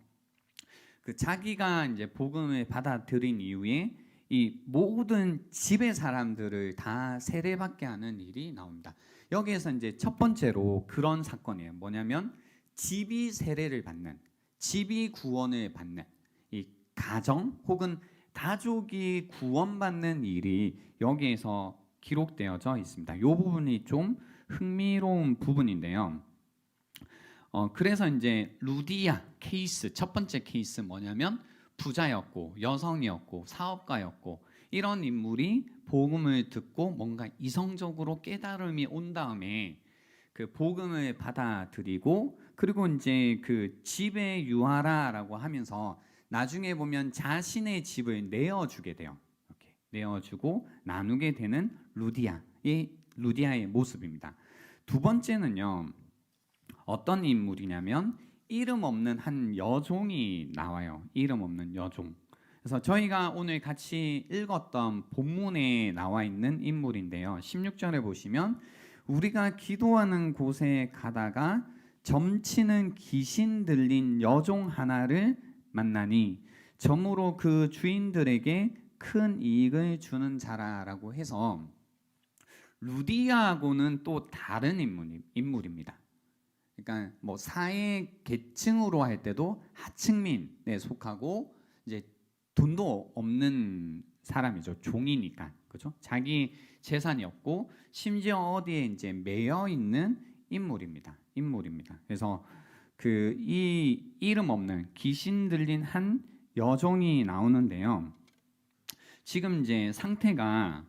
그 자기가 이제 복음을 받아들인 이후에 이 모든 집의 사람들을 다 세례받게 하는 일이 나옵니다. 여기에서 이제 첫 번째로 그런 사건이에요. 뭐냐면 집이 세례를 받는, 집이 구원을 받는, 이 가정 혹은 가족이 구원받는 일이 여기에서 기록되어져 있습니다. 이 부분이 좀 흥미로운 부분인데요. 그래서 이제 루디아 케이스, 첫 번째 케이스 뭐냐면 부자였고 여성이었고 사업가였고 이런 인물이 복음을 듣고 뭔가 이성적으로 깨달음이 온 다음에 그 복음을 받아들이고, 그리고 이제 그 집에 유하라라고 하면서 나중에 보면 자신의 집을 내어주게 돼요. 이렇게 내어주고 나누게 되는 루디아의 모습입니다. 두 번째는요, 어떤 인물이냐면 이름 없는 한 여종이 나와요. 이름 없는 여종. 그래서 저희가 오늘 같이 읽었던 본문에 나와 있는 인물인데요. 16절에 보시면 우리가 기도하는 곳에 가다가 점치는 귀신 들린 여종 하나를 만나니 점으로 그 주인들에게 큰 이익을 주는 자라라고 해서, 루디아하고는 또 다른 인물입니다. 그러니까 뭐 사회 계층으로 할 때도 하층민에 속하고 이제 돈도 없는 사람이죠. 종이니까. 그죠? 자기 재산이 없고 심지어 어디에 이제 매여 있는 인물입니다. 그래서 그 이 이름 없는 귀신 들린 한 여종이 나오는데요. 지금 이제 상태가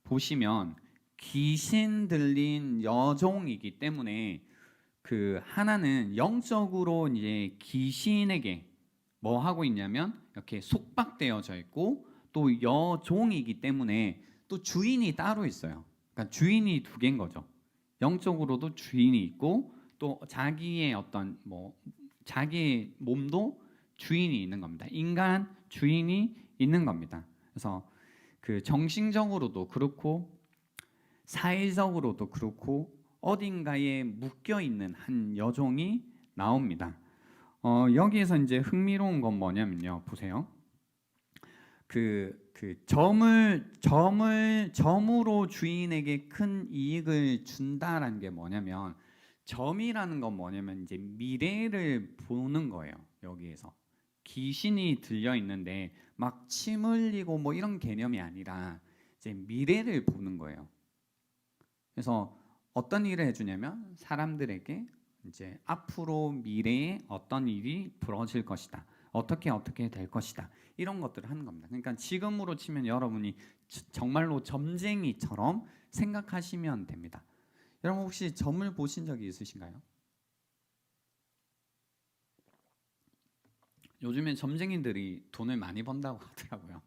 보시면 귀신 들린 여종이기 때문에 그 하나는 영적으로 이제 귀신에게 뭐 하고 있냐면 이렇게 속박되어져 있고, 또 여종이기 때문에 또 주인이 따로 있어요. 그러니까 주인이 두 개인 거죠. 영적으로도 주인이 있고 또 자기의 어떤 뭐 자기 몸도 주인이 있는 겁니다. 인간 주인이 있는 겁니다. 그래서 그 정신적으로도 그렇고 사회적으로도 그렇고 어딘가에 묶여 있는 한 여종이 나옵니다. 여기에서 이제 흥미로운 건 뭐냐면요, 보세요. 점으로 주인에게 큰 이익을 준다라는 게 뭐냐면, 점이라는 건 뭐냐면 이제 미래를 보는 거예요. 여기에서 귀신이 들려 있는데 막 침 흘리고 뭐 이런 개념이 아니라 이제 미래를 보는 거예요. 그래서 어떤 일을 해주냐면 사람들에게 이제 앞으로 미래에 어떤 일이 벌어질 것이다, 어떻게 될 것이다, 이런 것들을 하는 겁니다. 그러니까 지금으로 치면 여러분이 정말로 점쟁이처럼 생각하시면 됩니다. 여러분 혹시 점을 보신 적이 있으신가요? 요즘에 점쟁이들이 돈을 많이 번다고 하더라고요.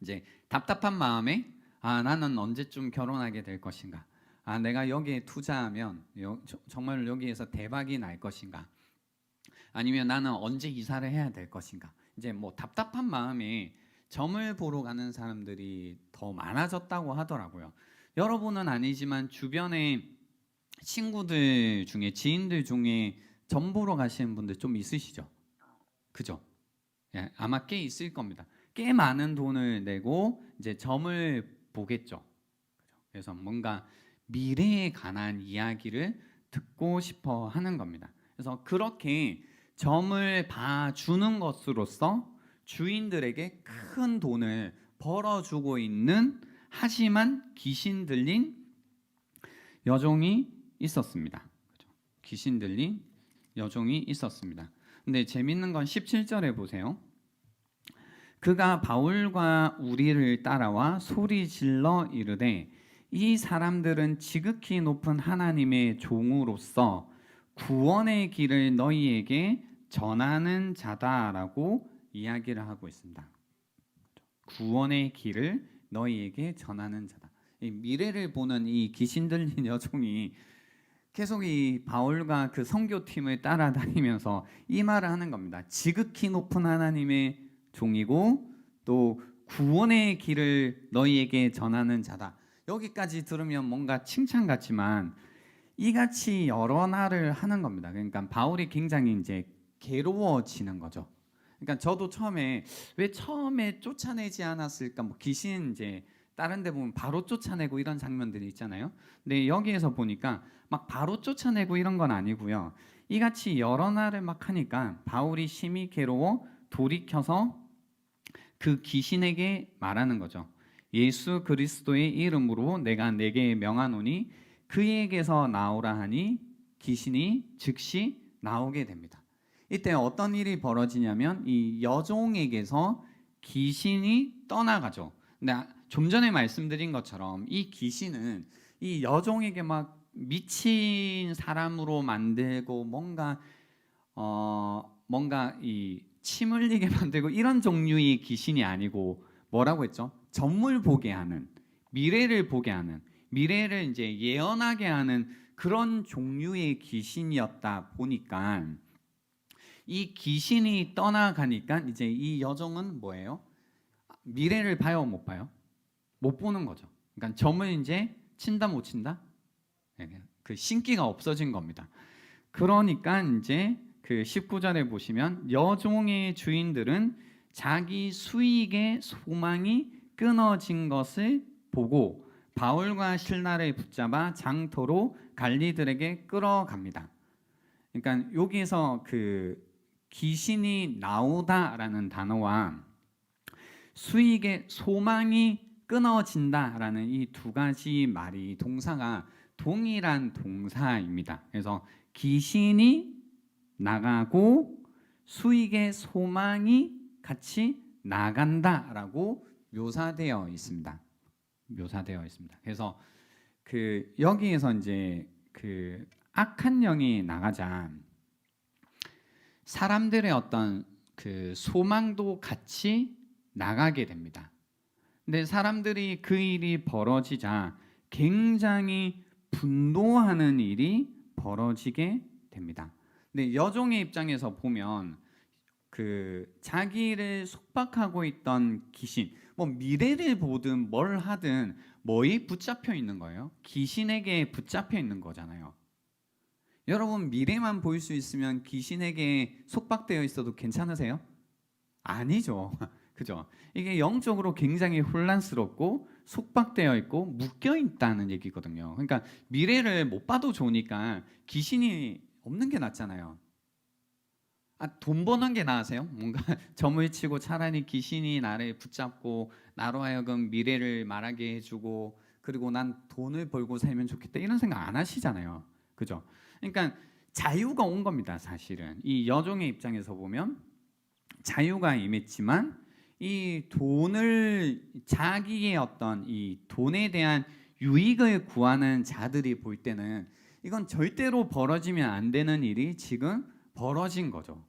이제 답답한 마음에 아, 나는 언제쯤 결혼하게 될 것인가? 아, 내가 여기에 투자하면 정말 여기에서 대박이 날 것인가? 아니면 나는 언제 이사를 해야 될 것인가? 이제 뭐 답답한 마음에 점을 보러 가는 사람들이 더 많아졌다고 하더라고요. 여러분은 아니지만 주변에 친구들 중에 지인들 중에 점 보러 가시는 분들 좀 있으시죠? 그죠? 예, 아마 꽤 있을 겁니다. 꽤 많은 돈을 내고 이제 점을 보겠죠. 그죠? 그래서 뭔가 미래에 관한 이야기를 듣고 싶어 하는 겁니다. 그래서 그렇게 점을 봐주는 것으로써 주인들에게 큰 돈을 벌어주고 있는 하지만 귀신 들린 여종이 있었습니다. 그죠? 귀신 들린 여종이 있었습니다. 근데 재밌는 건 17절에 보세요. 그가 바울과 우리를 따라와 소리 질러 이르되 이 사람들은 지극히 높은 하나님의 종으로서 구원의 길을 너희에게 전하는 자다라고 이야기를 하고 있습니다. 구원의 길을 너희에게 전하는 자다. 이 미래를 보는 이 귀신 들린 여종이 계속 이 바울과 그 선교팀을 따라다니면서 이 말을 하는 겁니다. 지극히 높은 하나님의 종이고 또 구원의 길을 너희에게 전하는 자다. 여기까지 들으면 뭔가 칭찬 같지만 이같이 여러 날을 하는 겁니다. 그러니까 바울이 굉장히 이제 괴로워지는 거죠. 그러니까 저도 처음에 왜 처음에 쫓아내지 않았을까? 뭐 귀신 이제 다른 데 보면 바로 쫓아내고 이런 장면들이 있잖아요. 근데 여기에서 보니까 막 바로 쫓아내고 이런 건 아니고요. 이같이 여러 날을 막 하니까 바울이 심히 괴로워 돌이켜서 그 귀신에게 말하는 거죠. 예수 그리스도의 이름으로 내가 내게 명하노니 그에게서 나오라 하니 귀신이 즉시 나오게 됩니다. 이때 어떤 일이 벌어지냐면 이 여종에게서 귀신이 떠나가죠. 근데 좀 전에 말씀드린 것처럼 이 귀신은 이 여종에게 막 미친 사람으로 만들고 뭔가 이 침 흘리게 만들고 이런 종류의 귀신이 아니고 뭐라고 했죠? 점을 보게 하는, 미래를 보게 하는, 미래를 이제 예언하게 하는 그런 종류의 귀신이었다 보니까 이 귀신이 떠나가니까 이제 이 여종은 뭐예요? 미래를 봐요, 못 봐요? 못 보는 거죠. 그러니까 점을 이제 친다 못 친다? 그 신기가 없어진 겁니다. 그러니까 이제 그 19절에 보시면 여종의 주인들은 자기 수익의 소망이 끊어진 것을 보고 바울과 실라를 붙잡아 장터로 관리들에게 끌어갑니다. 그러니까 여기에서 그 귀신이 나오다라는 단어와 수익의 소망이 끊어진다라는 이 두 가지 말이 동사가 동일한 동사입니다. 그래서 귀신이 나가고 수익의 소망이 같이 나간다라고 묘사되어 있습니다. 그래서 그 여기에서 이제 그 악한 영이 나가자 사람들의 어떤 그 소망도 같이 나가게 됩니다. 근데 사람들이 그 일이 벌어지자 굉장히 분노하는 일이 벌어지게 됩니다. 근데 여종의 입장에서 보면 그 자기를 속박하고 있던 귀신, 뭐 미래를 보든 뭘 하든 뭐에 붙잡혀 있는 거예요? 귀신에게 붙잡혀 있는 거잖아요. 여러분 미래만 보일 수 있으면 귀신에게 속박되어 있어도 괜찮으세요? 아니죠. 그죠? 이게 영적으로 굉장히 혼란스럽고 속박되어 있고 묶여 있다는 얘기거든요. 그러니까 미래를 못 봐도 좋으니까 귀신이 없는 게 낫잖아요. 돈 버는 게 나으세요? 뭔가 점을 치고 차라리 귀신이 나를 붙잡고 나로 하여금 미래를 말하게 해주고 그리고 난 돈을 벌고 살면 좋겠다 이런 생각 안 하시잖아요. 그죠? 그러니까 자유가 온 겁니다. 사실은 이 여종의 입장에서 보면 자유가 임했지만 이 돈을 자기의 어떤 이 돈에 대한 유익을 구하는 자들이 볼 때는 이건 절대로 벌어지면 안 되는 일이 지금 벌어진 거죠.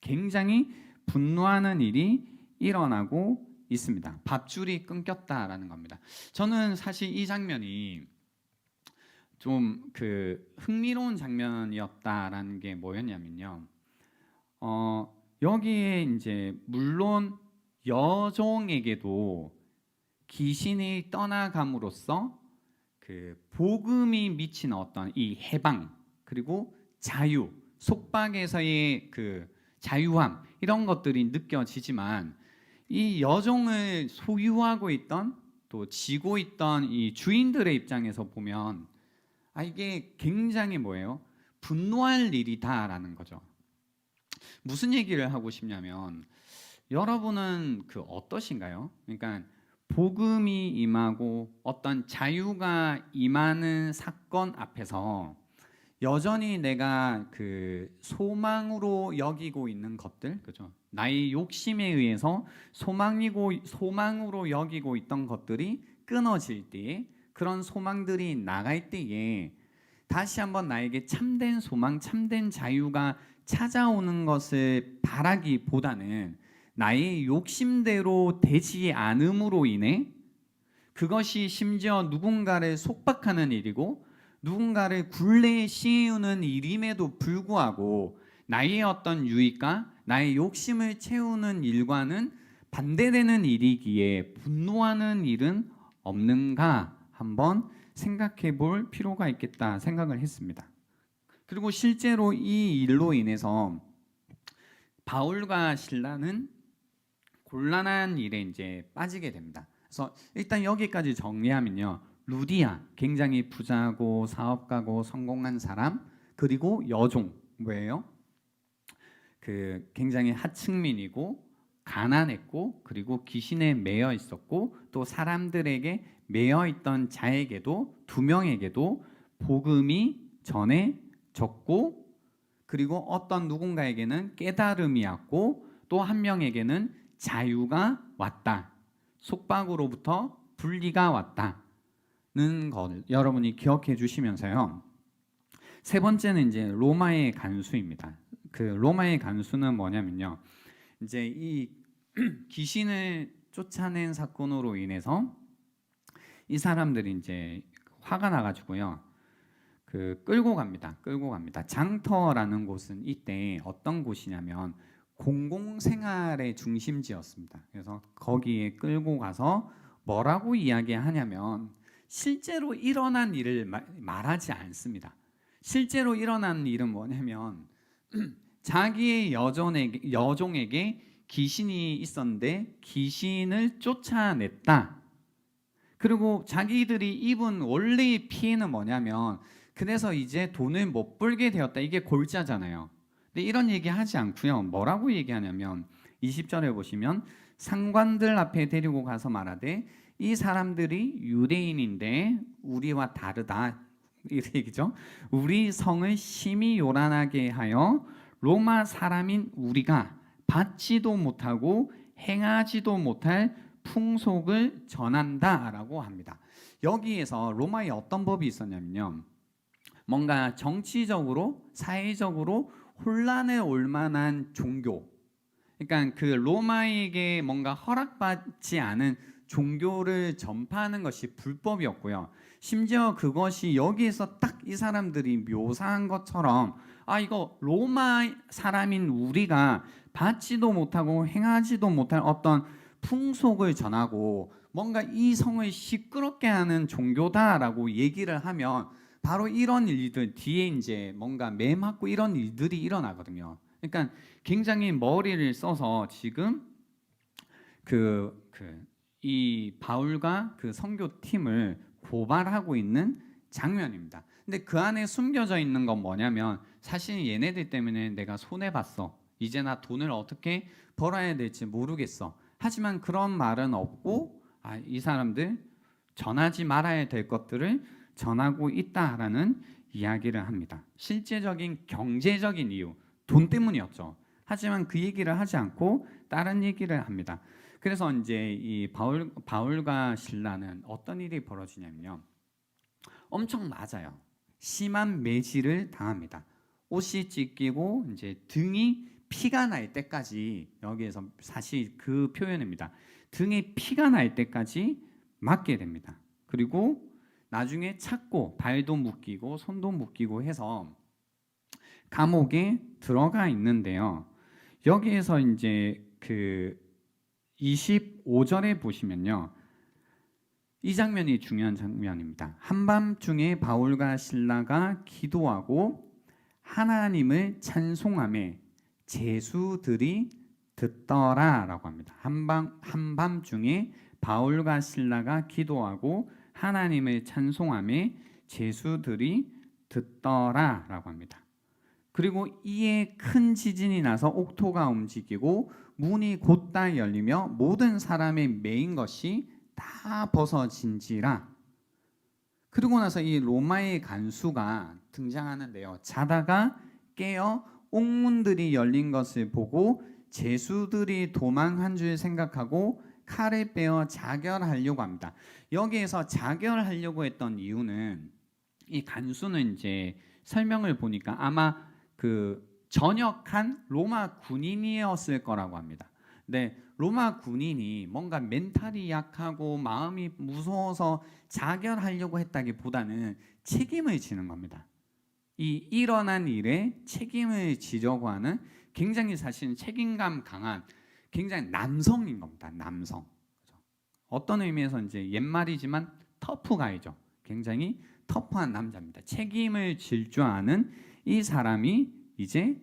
굉장히 분노하는 일이 일어나고 있습니다. 밥줄이 끊겼다라는 겁니다. 저는 사실 이 장면이 좀 그 흥미로운 장면이었다라는 게 뭐였냐면요. 여기에 이제 물론 여종에게도 귀신이 떠나감으로써 그 복음이 미친 어떤 이 해방 그리고 자유, 속박에서의 그 자유함 이런 것들이 느껴지지만 이 여종을 소유하고 있던 또 지고 있던 이 주인들의 입장에서 보면 이게 굉장히 뭐예요? 분노할 일이다라는 거죠. 무슨 얘기를 하고 싶냐면 여러분은 그 어떠신가요? 그러니까 복음이 임하고 어떤 자유가 임하는 사건 앞에서 여전히 내가 그 소망으로 여기고 있는 것들, 그죠? 나의 욕심에 의해서 소망으로 여기고 있던 것들이 끊어질 때에 그런 소망들이 나갈 때에 다시 한번 나에게 참된 소망, 참된 자유가 찾아오는 것을 바라기보다는 나의 욕심대로 되지 않음으로 인해 그것이 심지어 누군가를 속박하는 일이고 누군가를 굴레에 씌우는 일임에도 불구하고 나의 어떤 유익과 나의 욕심을 채우는 일과는 반대되는 일이기에 분노하는 일은 없는가 한번 생각해 볼 필요가 있겠다 생각을 했습니다. 그리고 실제로 이 일로 인해서 바울과 실라는 곤란한 일에 이제 빠지게 됩니다. 그래서 일단 여기까지 정리하면요. 루디아 굉장히 부자고 사업가고 성공한 사람 그리고 여종 뭐예요? 그 굉장히 하층민이고 가난했고 그리고 귀신에 매여 있었고 또 사람들에게 매여 있던 자에게도 두 명에게도 복음이 전해졌고 그리고 어떤 누군가에게는 깨달음이 왔고 또 한 명에게는 자유가 왔다. 속박으로부터 분리가 왔다는 걸 여러분이 기억해 주시면서요. 세 번째는 이제 로마의 간수입니다. 그 로마의 간수는 뭐냐면요. 이제 이 귀신을 쫓아낸 사건으로 인해서 이 사람들이 이제 화가 나가지고요. 그 끌고 갑니다. 장터라는 곳은 이때 어떤 곳이냐면 공공생활의 중심지였습니다. 그래서 거기에 끌고 가서 뭐라고 이야기하냐면 실제로 일어난 일을 말하지 않습니다. 실제로 일어난 일은 뭐냐면 자기의 여종에게 귀신이 있었는데 귀신을 쫓아냈다. 그리고 자기들이 입은 원래의 피해는 뭐냐면 그래서 이제 돈을 못 벌게 되었다. 이게 골자잖아요. 근데 이런 얘기 하지 않고요. 뭐라고 얘기하냐면 20절에 보시면 상관들 앞에 데리고 가서 말하되 이 사람들이 유대인인데 우리와 다르다. 이 얘기죠. 우리 성을 심히 요란하게 하여 로마 사람인 우리가 받지도 못하고 행하지도 못할 풍속을 전한다라고 합니다. 여기에서 로마에 어떤 법이 있었냐면요. 뭔가 정치적으로 사회적으로 혼란에 올 만한 종교, 그러니까 그 로마에게 뭔가 허락받지 않은 종교를 전파하는 것이 불법이었고요. 심지어 그것이 여기에서 딱 이 사람들이 묘사한 것처럼 이거 로마 사람인 우리가 받지도 못하고 행하지도 못할 어떤 풍속을 전하고 뭔가 이 성을 시끄럽게 하는 종교다라고 얘기를 하면 바로 이런 일들 뒤에 이제 뭔가 매 맞고 이런 일들이 일어나거든요. 그러니까 굉장히 머리를 써서 지금 이 바울과 그 선교팀을 고발하고 있는 장면입니다. 근데 그 안에 숨겨져 있는 건 뭐냐면 사실 얘네들 때문에 내가 손해봤어. 이제 나 돈을 어떻게 벌어야 될지 모르겠어. 하지만 그런 말은 없고 이 사람들 전하지 말아야 될 것들을 전하고 있다라는 이야기를 합니다. 실제적인 경제적인 이유, 돈 때문이었죠. 하지만 그 얘기를 하지 않고 다른 얘기를 합니다. 그래서 이제 이 바울과 실라는 어떤 일이 벌어지냐면요. 엄청 맞아요. 심한 매질을 당합니다. 옷이 찢기고 이제 등이 피가 날 때까지 여기에서 사실 그 표현입니다. 등에 피가 날 때까지 맞게 됩니다. 그리고 나중에 찾고 발도 묶이고 손도 묶이고 해서 감옥에 들어가 있는데요. 여기에서 이제 그 25절에 보시면요. 이 장면이 중요한 장면입니다. 한밤중에 바울과 실라가 기도하고 하나님을 찬송하며 제수들이 듣더라라고 합니다. 한밤중에 바울과 실라가 기도하고 하나님을 찬송하며 제수들이 듣더라라고 합니다. 그리고 이에 큰 지진이 나서 옥토가 움직이고 문이 곧다 열리며 모든 사람의 매인 것이 다 벗어진지라. 그리고 나서 이 로마의 간수가 등장하는데요. 자다가 깨어 옥문들이 열린 것을 보고 제수들이 도망한 줄 생각하고 칼을 빼어 자결하려고 합니다. 여기에서 자결하려고 했던 이유는 이 간수는 이제 설명을 보니까 아마 그 전역한 로마 군인이었을 거라고 합니다. 근데 로마 군인이 뭔가 멘탈이 약하고 마음이 무서워서 자결하려고 했다기보다는 책임을 지는 겁니다. 이 일어난 일에 책임을 지려고 하는 굉장히 사실 책임감 강한 굉장히 남성인 겁니다. 남성. 어떤 의미에서 이제 옛말이지만 터프가이죠. 굉장히 터프한 남자입니다. 책임을 질 줄 아는 이 사람이 이제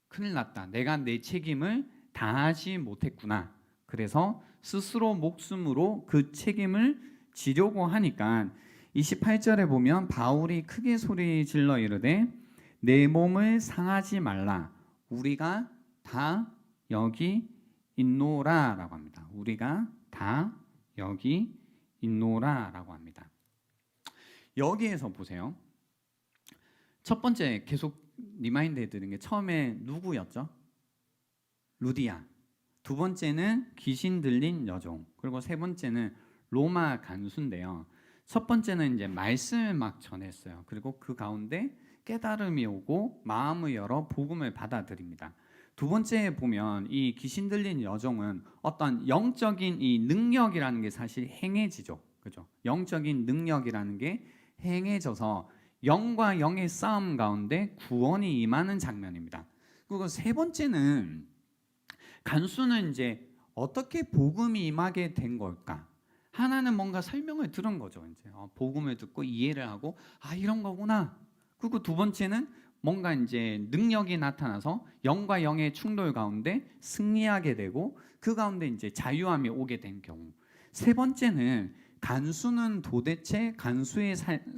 큰일 났다. 내가 내 책임을 다하지 못했구나. 그래서 스스로 목숨으로 그 책임을 지려고 하니까 28절에 보면 바울이 크게 소리 질러 이르되 내 몸을 상하지 말라. 우리가 다 여기 있노라라고 합니다. 우리가 다 여기 있노라라고 합니다. 여기에서 보세요. 첫 번째 계속 리마인드 해드리는 게 처음에 누구였죠? 루디아. 두 번째는 귀신 들린 여종. 그리고 세 번째는 로마 간수인데요. 첫 번째는 이제 말씀을 막 전했어요. 그리고 그 가운데 깨달음이 오고 마음을 열어 복음을 받아들입니다. 두 번째에 보면 이 귀신 들린 여종은 어떤 영적인 이 능력이라는 게 사실 행해지죠. 그죠? 영적인 능력이라는 게 행해져서 영과 영의 싸움 가운데 구원이 임하는 장면입니다. 그리고 세 번째는 간수는 이제 어떻게 복음이 임하게 된 걸까? 하나는 뭔가 설명을 들은 거죠. 이제 복음을 듣고 이해를 하고 이런 거구나. 그리고 두 번째는 뭔가 이제 능력이 나타나서 영과 영의 충돌 가운데 승리하게 되고 그 가운데 이제 자유함이 오게 된 경우. 세 번째는 간수는 도대체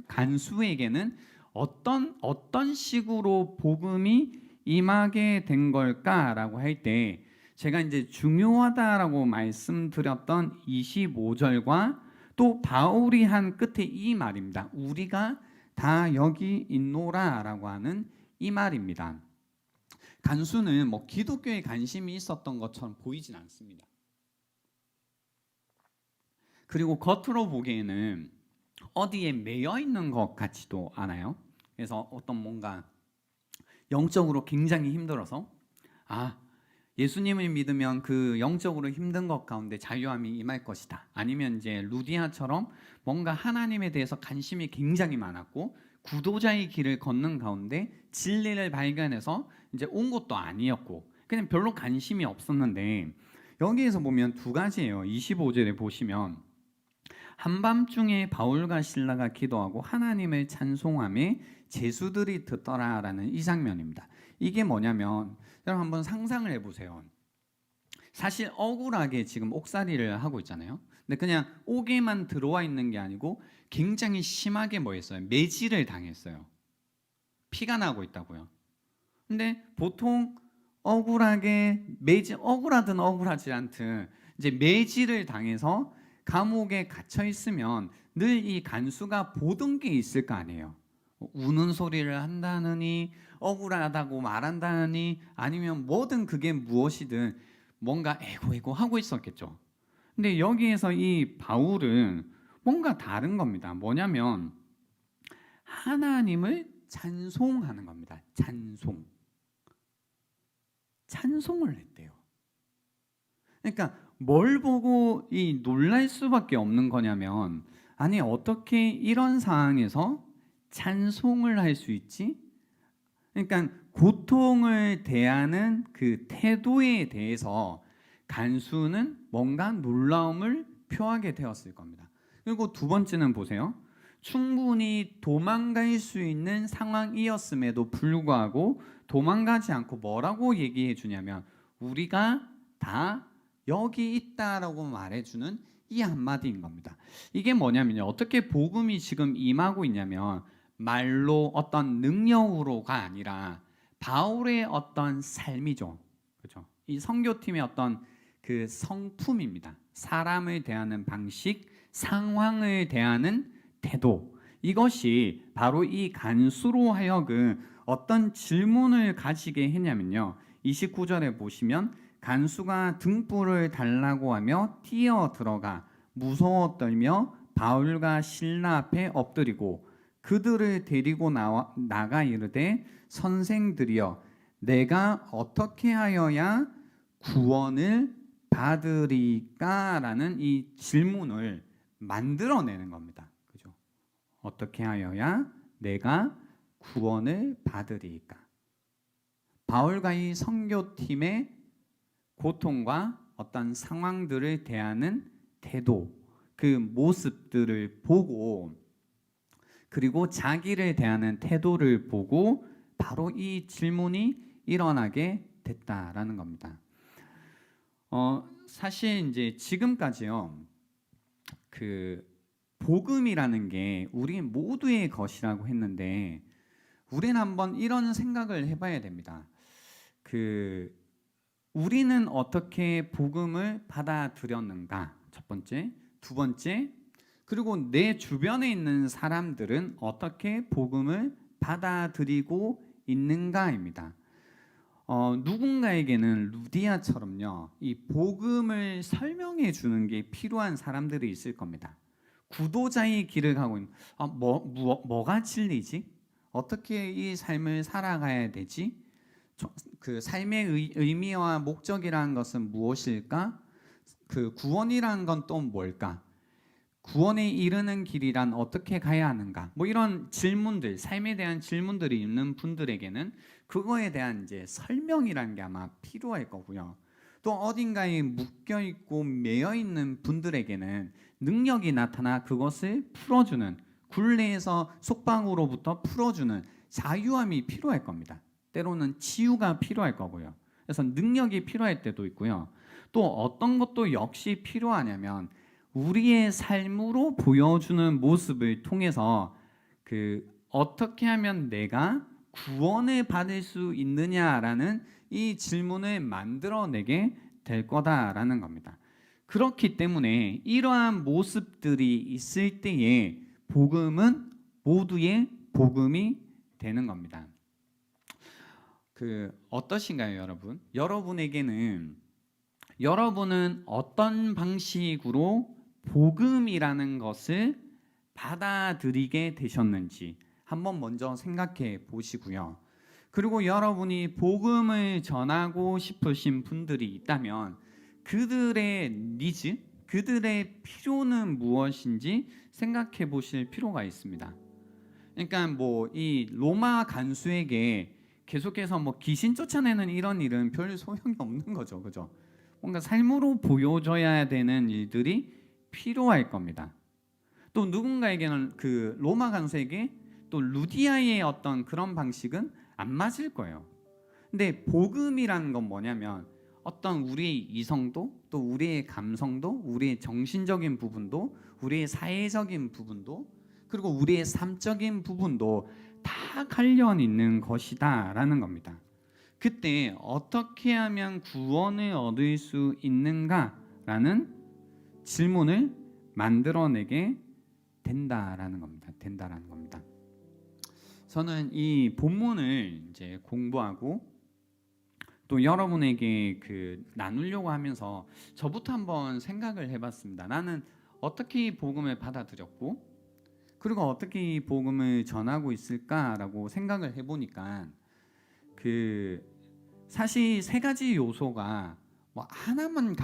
간수에게는 어떤 식으로 복음이 임하게 된 걸까라고 할 때 제가 이제 중요하다라고 말씀드렸던 25절과 또 바울이 한 끝에 이 말입니다. 우리가 다 여기 있노라라고 하는 이 말입니다. 간수는 뭐 기독교에 관심이 있었던 것처럼 보이진 않습니다. 그리고 겉으로 보기에는 어디에 매여 있는 것 같지도 않아요. 그래서 어떤 뭔가 영적으로 굉장히 힘들어서 예수님을 믿으면 그 영적으로 힘든 것 가운데 자유함이 임할 것이다. 아니면 이제 루디아처럼 뭔가 하나님에 대해서 관심이 굉장히 많았고 구도자의 길을 걷는 가운데 진리를 발견해서 이제 온 것도 아니었고 그냥 별로 관심이 없었는데 여기에서 보면 두 가지예요. 25절에 보시면 한밤중에 바울과 실라가 기도하고 하나님을 찬송하며 제수들이 듣더라라는 이 장면입니다. 이게 뭐냐면 여러분 한번 상상을 해보세요. 사실 억울하게 지금 옥살이를 하고 있잖아요. 근데 그냥 옥에만 들어와 있는 게 아니고 굉장히 심하게 뭐 했어요? 매질을 당했어요. 피가 나고 있다고요. 근데 보통 억울하든 억울하지 않든 이제 매질을 당해서 감옥에 갇혀 있으면 늘 이 간수가 보던 게 있을 거 아니에요. 우는 소리를 한다느니 억울하다고 말한다느니 아니면 뭐든 그게 무엇이든 뭔가 에고 하고 있었겠죠. 근데 여기에서 이 바울은 뭔가 다른 겁니다. 뭐냐면 하나님을 찬송하는 겁니다. 찬송을 했대요. 그러니까 뭘 보고 이 놀랄 수밖에 없는 거냐면, 아니 어떻게 이런 상황에서 찬송을 할 수 있지? 그러니까 고통을 대하는 그 태도에 대해서 간수는 뭔가 놀라움을 표하게 되었을 겁니다. 그리고 두 번째는 보세요. 충분히 도망갈 수 있는 상황이었음에도 불구하고 도망가지 않고 뭐라고 얘기해 주냐면, 우리가 다 여기 있다라고 말해주는 이 한마디인 겁니다. 이게 뭐냐면요, 어떻게 복음이 지금 임하고 있냐면 말로 어떤 능력으로가 아니라 바울의 어떤 삶이죠. 그렇죠? 이 선교팀의 어떤 그 성품입니다. 사람을 대하는 방식, 상황을 대하는 태도, 이것이 바로 이 간수로 하여금 어떤 질문을 가지게 했냐면요, 29절에 보시면 간수가 등불을 달라고 하며 뛰어 들어가 무서워 떨며 바울과 실라 앞에 엎드리고 그들을 데리고 나가 이르되, 선생들이여 내가 어떻게 하여야 구원을 받으리까? 라는 이 질문을 만들어내는 겁니다. 그죠? 어떻게 하여야 내가 구원을 받으리까? 바울과 이 선교팀의 고통과 어떤 상황들을 대하는 태도, 그 모습들을 보고, 그리고 자기를 대하는 태도를 보고 바로 이 질문이 일어나게 됐다라는 겁니다. 사실 이제 지금까지요, 그 복음이라는 게 우리 모두의 것이라고 했는데, 우리는 한번 이런 생각을 해봐야 됩니다. 우리는 어떻게 복음을 받아들였는가? 첫 번째, 두 번째, 그리고 내 주변에 있는 사람들은 어떻게 복음을 받아들이고 있는가입니다. 누군가에게는 루디아처럼요, 이 복음을 설명해 주는 게 필요한 사람들이 있을 겁니다. 구도자의 길을 가고 있는, 뭐가 진리지? 어떻게 이 삶을 살아가야 되지? 그 삶의 의미와 목적이라는 것은 무엇일까? 그 구원이라는 건 또 뭘까? 구원에 이르는 길이란 어떻게 가야 하는가? 뭐 이런 질문들, 삶에 대한 질문들이 있는 분들에게는 그거에 대한 이제 설명이라는 게 아마 필요할 거고요. 또 어딘가에 묶여 있고 매여 있는 분들에게는 능력이 나타나 그것을 풀어주는, 굴레에서 속박으로부터 풀어주는 자유함이 필요할 겁니다. 때로는 치유가 필요할 거고요. 그래서 능력이 필요할 때도 있고요. 또 어떤 것도 역시 필요하냐면 우리의 삶으로 보여주는 모습을 통해서 어떻게 하면 내가 구원을 받을 수 있느냐라는 이 질문을 만들어내게 될 거다라는 겁니다. 그렇기 때문에 이러한 모습들이 있을 때에 복음은 모두의 복음이 되는 겁니다. 어떠신가요, 여러분? 여러분은 어떤 방식으로 복음이라는 것을 받아들이게 되셨는지 한번 먼저 생각해 보시고요. 그리고 여러분이 복음을 전하고 싶으신 분들이 있다면 그들의 니즈, 그들의 필요는 무엇인지 생각해 보실 필요가 있습니다. 그러니까 이 로마 간수에게 계속해서 귀신 쫓아내는 이런 일은 별 소용이 없는 거죠. 그죠? 뭔가 삶으로 보여줘야 되는 일들이 필요할 겁니다. 또 누군가에게는 그 로마 간수에게 또 루디아의 어떤 그런 방식은 안 맞을 거예요. 근데 복음이라는 건 뭐냐면 어떤 우리의 이성도, 또 우리의 감성도, 우리의 정신적인 부분도, 우리의 사회적인 부분도, 그리고 우리의 삶적인 부분도 다 관련 있는 것이다 라는 겁니다. 그때 어떻게 하면 구원을 얻을 수 있는가라는 질문을 만들어내게 된다라는 겁니다. 저는 이 본문을 이제 공부하고 또 여러분에게 나누려고 하면서 저부터 한번 생각을 해봤습니다. 나는 어떻게 복음을 받아들였고 그리고 어떻게 이 복음을 전하고 있을까라고 생각을 해보니까 사실 세 가지 요소가 뭐 하나만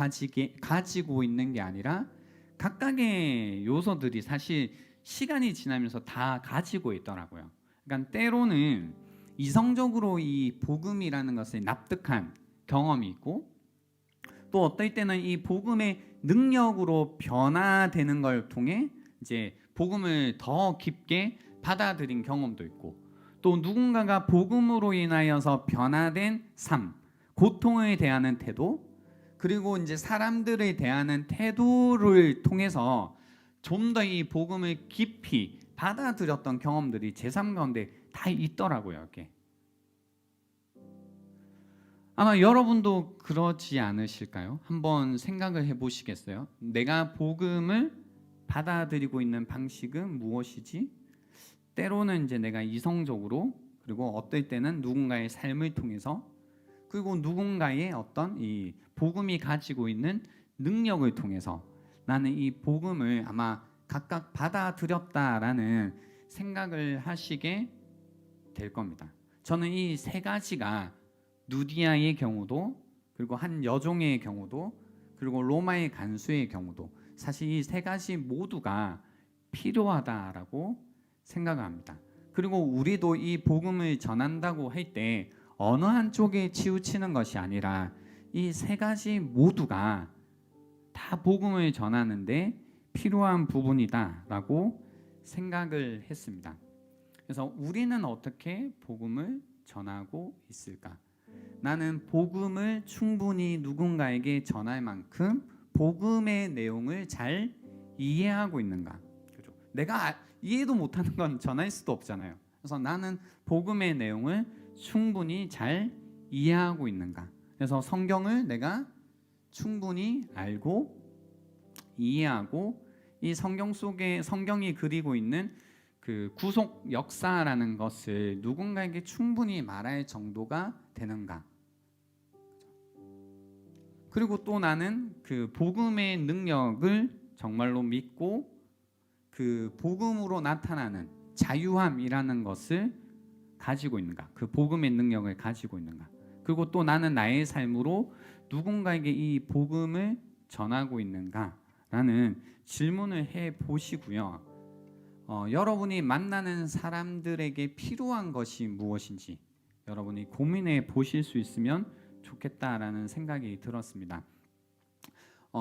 가지고 있는 게 아니라 각각의 요소들이 사실 시간이 지나면서 다 가지고 있더라고요. 그러니까 때로는 이성적으로 이 복음이라는 것을 납득한 경험이 있고, 또 어떨 때는 이 복음의 능력으로 변화되는 걸 통해 이제 복음을 더 깊게 받아들인 경험도 있고, 또 누군가가 복음으로 인하여서 변화된 삶, 고통에 대하는 태도, 그리고 이제 사람들에 대하는 태도를 통해서 좀 더 이 복음을 깊이 받아들였던 경험들이 제 삶 가운데 다 있더라고요. 이렇게. 아마 여러분도 그러지 않으실까요? 한번 생각을 해보시겠어요? 내가 복음을 받아들이고 있는 방식은 무엇이지? 때로는 이제 내가 이성적으로, 그리고 어떨 때는 누군가의 삶을 통해서, 그리고 누군가의 어떤 이 복음이 가지고 있는 능력을 통해서 나는 이 복음을 아마 각각 받아들였다라는 생각을 하시게 될 겁니다. 저는 이 세 가지가 누디아의 경우도, 그리고 한 여종의 경우도, 그리고 로마의 간수의 경우도 사실 이 세 가지 모두가 필요하다라고 생각을 합니다. 그리고 우리도 이 복음을 전한다고 할 때 어느 한쪽에 치우치는 것이 아니라 이 세 가지 모두가 다 복음을 전하는데 필요한 부분이다라고 생각을 했습니다. 그래서 우리는 어떻게 복음을 전하고 있을까? 나는 복음을 충분히 누군가에게 전할 만큼 복음의 내용을 잘 이해하고 있는가? 그죠? 내가 이해도 못하는 건 전할 수도 없잖아요. 그래서 나는 복음의 내용을 충분히 잘 이해하고 있는가? 그래서 성경을 내가 충분히 알고 이해하고, 이 성경 속에 성경이 그리고 있는 그 구속 역사라는 것을 누군가에게 충분히 말할 정도가 되는가? 그리고 또 나는 그 복음의 능력을 정말로 믿고 그 복음으로 나타나는 자유함이라는 것을 가지고 있는가? 그 복음의 능력을 가지고 있는가? 그리고 또 나는 나의 삶으로 누군가에게 이 복음을 전하고 있는가라는 질문을 해 보시고요. 여러분이 만나는 사람들에게 필요한 것이 무엇인지 여러분이 고민해 보실 수 있으면 좋겠다라는 생각이 들었습니다.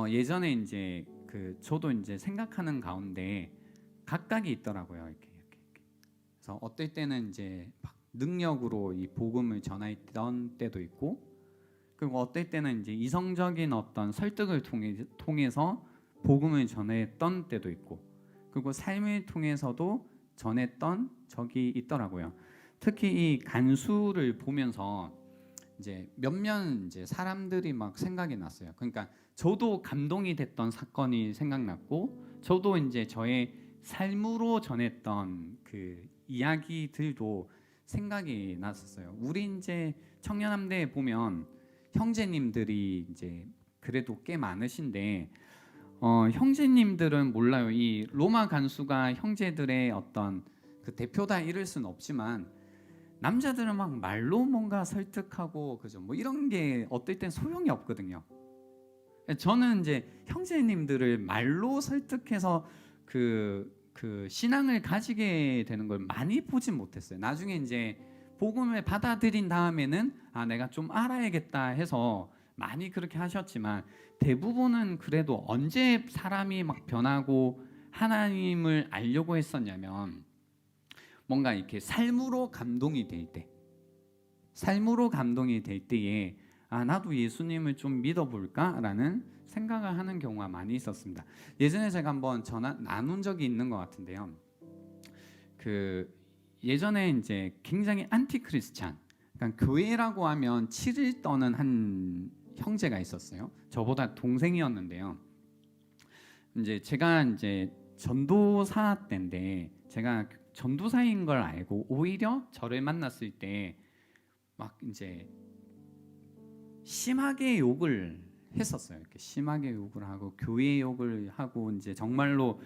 예전에 이제 저도 이제 생각하는 가운데 각각이 있더라고요. 이렇게. 그래서 어떨 때는 이제 막 능력으로 이 복음을 전했던 때도 있고, 그리고 어떨 때는 이제 이성적인 어떤 설득을 통해서 복음을 전했던 때도 있고, 그리고 삶을 통해서도 전했던 적이 있더라고요. 특히 이 간수를 보면서 이제 몇몇 이제 사람들이 막 생각이 났어요. 그러니까 저도 감동이 됐던 사건이 생각났고, 저도 이제 저의 삶으로 전했던 그 이야기들도 생각이 났었어요. 우리 이제 청년함대에 보면 형제님들이 이제 그래도 꽤 많으신데, 형제님들은 몰라요. 이 로마 간수가 형제들의 어떤 그 대표다 이럴 수는 없지만, 남자들은 막 말로 뭔가 설득하고, 그죠? 뭐 이런 게 어떨 땐 소용이 없거든요. 저는 이제 형제님들을 말로 설득해서 그 신앙을 가지게 되는 걸 많이 보진 못했어요. 나중에 이제 복음을 받아들인 다음에는 내가 좀 알아야겠다 해서 많이 그렇게 하셨지만, 대부분은 그래도 언제 사람이 막 변하고 하나님을 알려고 했었냐면, 뭔가 이렇게 삶으로 감동이 될 때, 삶으로 감동이 될 때에 나도 예수님을 좀 믿어볼까라는 생각을 하는 경우가 많이 있었습니다. 예전에 제가 한번 나눈 적이 있는 것 같은데요. 예전에 이제 굉장히 안티크리스찬, 그러니까 교회라고 하면 치를 떠는 한 형제가 있었어요. 저보다 동생이었는데요. 이제 제가 이제 전도사 때인데, 제가 전도사인 걸 알고 오히려 저를 만났을 때 막 이제 심하게 욕을 했었어요. 이렇게 심하게 욕을 하고 교회 욕을 하고, 이제 정말로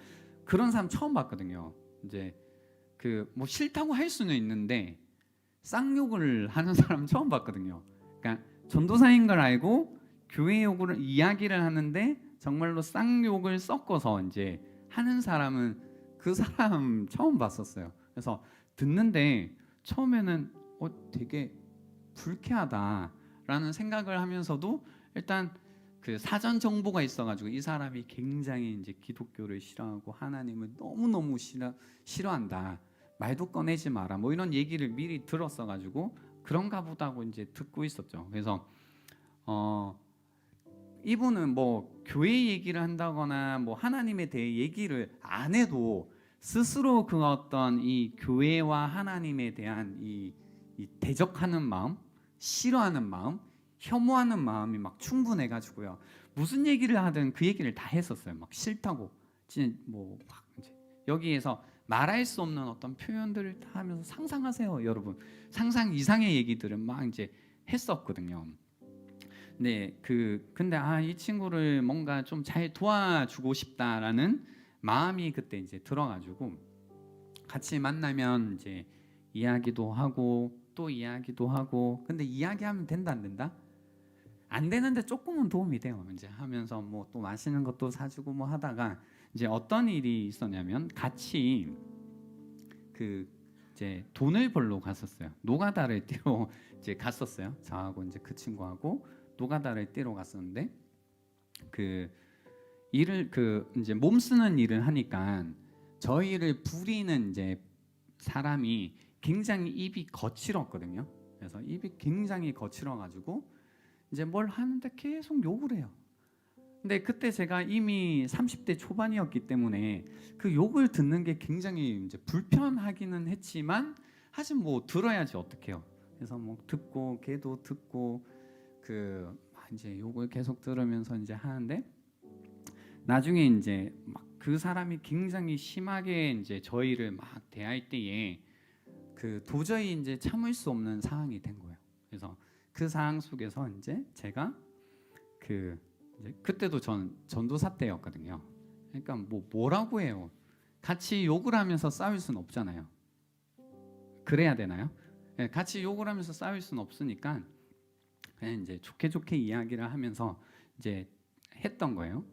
그런 사람 처음 봤거든요. 이제 뭐 싫다고 할 수는 있는데 쌍욕을 하는 사람 처음 봤거든요. 그러니까 전도사인 걸 알고 교회 욕을 이야기를 하는데 정말로 쌍욕을 섞어서 이제 하는 사람은 그 사람 처음 봤었어요. 그래서 듣는데 처음에는 되게 불쾌하다라는 생각을 하면서도 일단 그 사전 정보가 있어가지고 이 사람이 굉장히 이제 기독교를 싫어하고 하나님을 너무너무 싫어한다. 말도 꺼내지 마라. 뭐 이런 얘기를 미리 들었어가지고 그런가 보다 하고 이제 듣고 있었죠. 그래서 이분은 뭐 교회 얘기를 한다거나 뭐 하나님에 대해 얘기를 안 해도 스스로 그 어떤 이 교회와 하나님에 대한 이 대적하는 마음, 싫어하는 마음, 혐오하는 마음이 막 충분해가지고요. 무슨 얘기를 하든 그 얘기를 다 했었어요. 막 싫다고, 진짜 뭐 막 이제 여기에서 말할 수 없는 어떤 표현들을 다 하면서 상상하세요, 여러분. 상상 이상의 얘기들을 막 이제 했었거든요. 네, 근데 이 친구를 뭔가 좀 잘 도와주고 싶다라는 마음이 그때 이제 들어가지고 같이 만나면 이제 이야기도 하고 또 이야기도 하고. 근데 이야기하면 된다 안 된다? 안 되는데 조금은 도움이 돼요. 이제 하면서 뭐 또 맛있는 것도 사주고 뭐 하다가 이제 어떤 일이 있었냐면 같이 이제 돈을 벌러 갔었어요. 노가다를 뛰러 이제 갔었어요. 저하고 이제 그 친구하고 노가다를 뛰러 갔었는데 일을 이제 몸 쓰는 일을 하니까 저희를 부리는 이제 사람이 굉장히 입이 거칠었거든요. 그래서 입이 굉장히 거칠어가지고 이제 뭘 하는데 계속 욕을 해요. 근데 그때 제가 이미 30대 초반이었기 때문에 그 욕을 듣는 게 굉장히 이제 불편하기는 했지만 하지만 뭐 들어야지 어떡해요. 그래서 뭐 듣고 걔도 듣고 이제 욕을 계속 들으면서 이제 하는데 나중에 이제 막 그 사람이 굉장히 심하게 이제 저희를 막 대할 때에 도저히 이제 참을 수 없는 상황이 된 거예요. 그래서 그 상황 속에서 이제 제가 이제 그때도 전도사 때였거든요. 그러니까 뭐라고 해요? 같이 욕을 하면서 싸울 수는 없잖아요. 그래야 되나요? 네, 같이 욕을 하면서 싸울 수는 없으니까 그냥 이제 좋게 이야기를 하면서 이제 했던 거예요.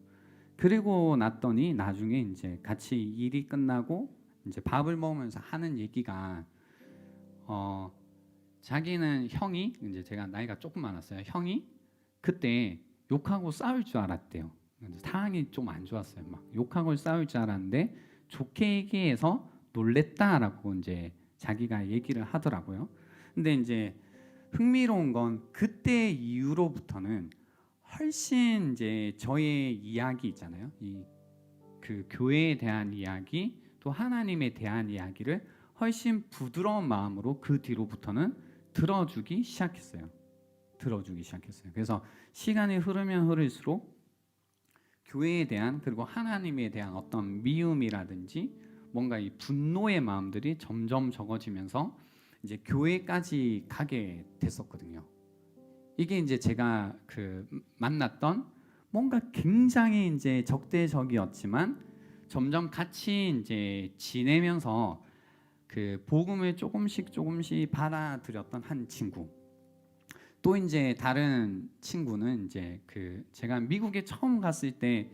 그리고 났더니 나중에 이제 같이 일이 끝나고 이제 밥을 먹으면서 하는 얘기가 자기는 형이 이제 제가 나이가 조금 많았어요. 형이 그때 욕하고 싸울 줄 알았대요. 상황이 좀 안 좋았어요. 막 욕하고 싸울 줄 알았는데 좋게 얘기해서 놀랬다라고 이제 자기가 얘기를 하더라고요. 근데 이제 흥미로운 건 그때 이후로부터는 훨씬 이제 저의 이야기 있잖아요. 교회에 대한 이야기 또 하나님에 대한 이야기를 훨씬 부드러운 마음으로 그 뒤로부터는 들어주기 시작했어요. 그래서 시간이 흐르면 흐를수록 교회에 대한 그리고 하나님에 대한 어떤 미움이라든지 뭔가 이 분노의 마음들이 점점 적어지면서 이제 교회까지 가게 됐었거든요. 이게 이제 제가 만났던 뭔가 굉장히 이제 적대적이었지만 점점 같이 이제 지내면서 복음을 조금씩 받아들였던 한 친구. 또 이제 다른 친구는 이제 제가 미국에 처음 갔을 때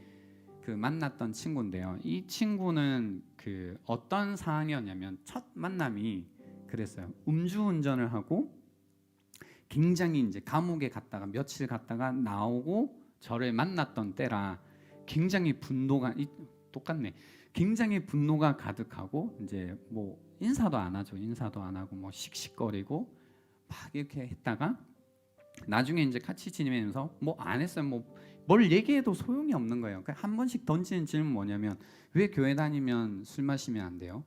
만났던 친구인데요. 이 친구는 어떤 상황이었냐면 첫 만남이 그랬어요. 음주운전을 하고 굉장히 이제 감옥에 갔다가 며칠 갔다가 나오고 저를 만났던 때라 굉장히 굉장히 분노가 가득하고 이제 뭐 인사도 안 하고 뭐 씩씩거리고 막 이렇게 했다가 나중에 이제 같이 지내면서 뭐 안 했어요. 뭐 뭘 얘기해도 소용이 없는 거예요. 한 번씩 던지는 질문 뭐냐면 왜 교회 다니면 술 마시면 안 돼요?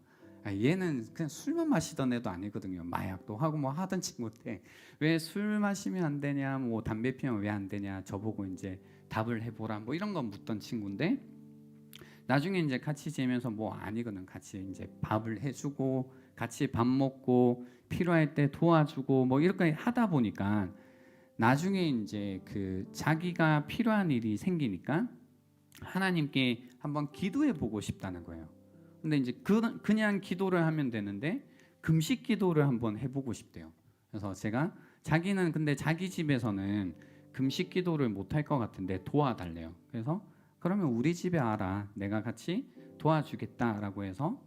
얘는 그냥 술만 마시던 애도 아니거든요. 마약도 하고 뭐 하던 친구인데 왜 술 마시면 안 되냐, 뭐 담배 피우면 왜 안 되냐 저보고 이제 답을 해보라 뭐 이런 거 묻던 친구인데 나중에 이제 같이 지내면서 뭐 아니거든. 같이 이제 밥을 해주고 같이 밥 먹고 필요할 때 도와주고 뭐 이렇게 하다 보니까 나중에 이제 자기가 필요한 일이 생기니까 하나님께 한번 기도해 보고 싶다는 거예요. 근데 이제 그냥 기도를 하면 되는데 금식 기도를 한번 해보고 싶대요. 그래서 제가 자기는 근데 자기 집에서는 금식 기도를 못 할 것 같은데 도와달래요. 그래서 그러면 우리 집에 와라. 내가 같이 도와주겠다라고 해서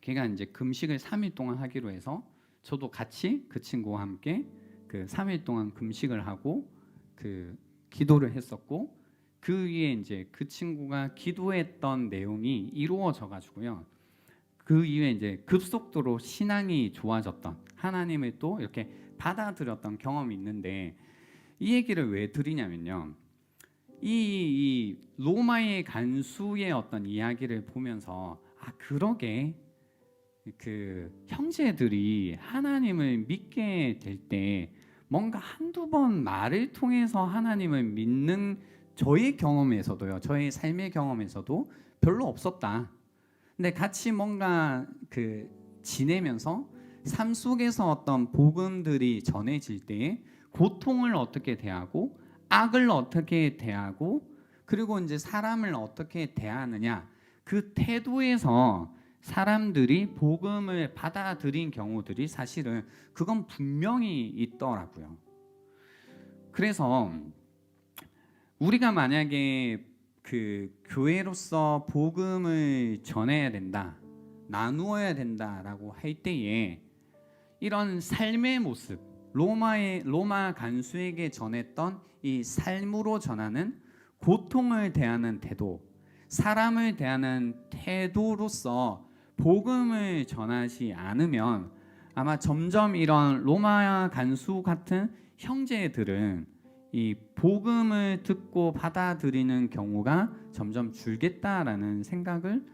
걔가 이제 금식을 3일 동안 하기로 해서 저도 같이 그 친구와 함께 그 3일 동안 금식을 하고 그 기도를 했었고 그 위에 이제 그 친구가 기도했던 내용이 이루어져 가지고요. 그 이후에 이제 급속도로 신앙이 좋아졌던 하나님을 또 이렇게 받아들였던 경험이 있는데 이 얘기를 왜 드리냐면요. 이 로마의 간수의 어떤 이야기를 보면서 그러게 그 형제들이 하나님을 믿게 될 때 뭔가 한두 번 말을 통해서 하나님을 믿는 저의 경험에서도요. 저의 삶의 경험에서도 별로 없었다. 근데 같이 뭔가 그 지내면서 삶 속에서 어떤 복음들이 전해질 때 고통을 어떻게 대하고 악을 어떻게 대하고 그리고 이제 사람을 어떻게 대하느냐 그 태도에서 사람들이 복음을 받아들인 경우들이 사실은 그건 분명히 있더라고요. 그래서 우리가 만약에 그 교회로서 복음을 전해야 된다, 나누어야 된다라고 할 때에 이런 삶의 모습, 로마 간수에게 전했던 이 삶으로 전하는 고통을 대하는 태도, 사람을 대하는 태도로서 복음을 전하지 않으면 아마 점점 이런 로마 간수 같은 형제들은 이 복음을 듣고 받아들이는 경우가 점점 줄겠다라는 생각을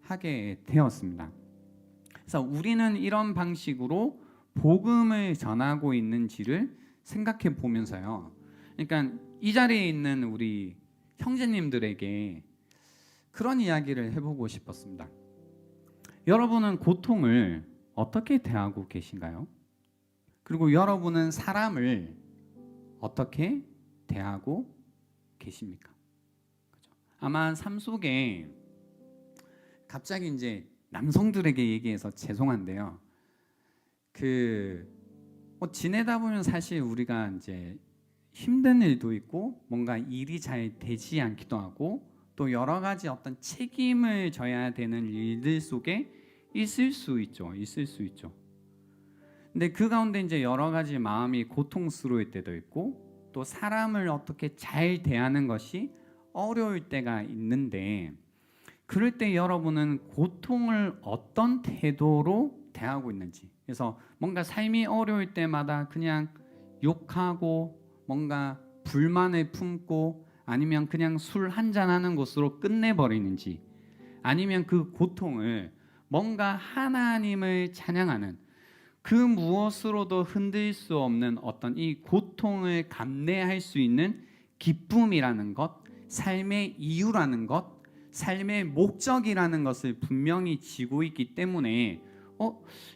하게 되었습니다. 그래서 우리는 이런 방식으로 복음을 전하고 있는지를 생각해 보면서요. 그러니까 이 자리에 있는 우리 형제님들에게 그런 이야기를 해보고 싶었습니다. 여러분은 고통을 어떻게 대하고 계신가요? 그리고 여러분은 사람을 어떻게 대하고 계십니까? 그죠? 아마 삶 속에 갑자기 이제 남성들에게 얘기해서 죄송한데요. 지내다 보면 사실 우리가 이제 힘든 일도 있고 뭔가 일이 잘 되지 않기도 하고 또 여러 가지 어떤 책임을 져야 되는 일들 속에 있을 수 있죠. 근데 그 가운데 이제 여러 가지 마음이 고통스러울 때도 있고 또 사람을 어떻게 잘 대하는 것이 어려울 때가 있는데 그럴 때 여러분은 고통을 어떤 태도로 대하고 있는지 그래서 뭔가 삶이 어려울 때마다 그냥 욕하고 뭔가 불만을 품고 아니면 그냥 술 한잔 하는 것으로 끝내버리는지 아니면 그 고통을 뭔가 하나님을 찬양하는 그 무엇으로도 흔들 수 없는 어떤 이 고통을 감내할 수 있는 기쁨이라는 것, 삶의 이유라는 것, 삶의 목적이라는 것을 분명히 지고 있기 때문에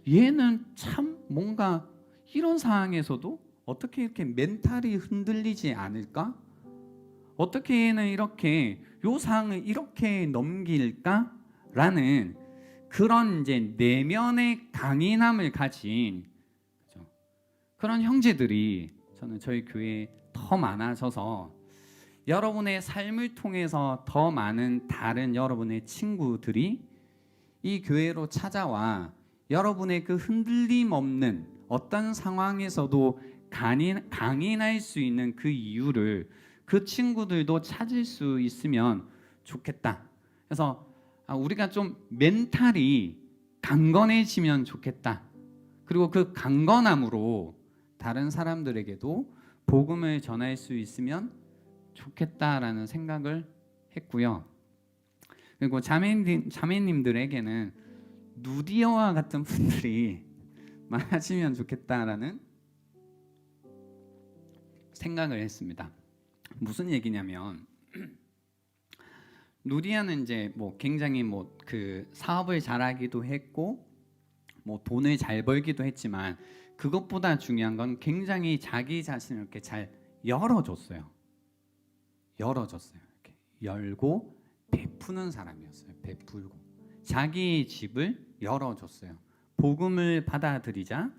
얘는 참 뭔가 이런 상황에서도 어떻게 이렇게 멘탈이 흔들리지 않을까? 어떻게 얘는 이렇게 요 상황을 이렇게 넘길까? 라는 그런 이제 내면의 강인함을 가진 그런 형제들이 저는 저희 교회에 더 많아져서 여러분의 삶을 통해서 더 많은 다른 여러분의 친구들이 이 교회로 찾아와 여러분의 그 흔들림 없는 어떤 상황에서도 강인할 수 있는 그 이유를 그 친구들도 찾을 수 있으면 좋겠다. 그래서 우리가 좀 멘탈이 강건해지면 좋겠다. 그리고 그 강건함으로 다른 사람들에게도 복음을 전할 수 있으면 좋겠다라는 생각을 했고요. 그리고 자매님들에게는 누디어와 같은 분들이 많아지면 좋겠다라는 생각을 했습니다. 무슨 얘기냐면 누디아는 이제 굉장히 그 사업을 잘하기도 했고 돈을 잘 벌기도 했지만 그것보다 중요한 건 굉장히 자기 자신을 이렇게 잘 열어줬어요. 이렇게 열고 베푸는 사람이었어요. 베풀고 자기 집을 열어줬어요. 복음을 받아들이자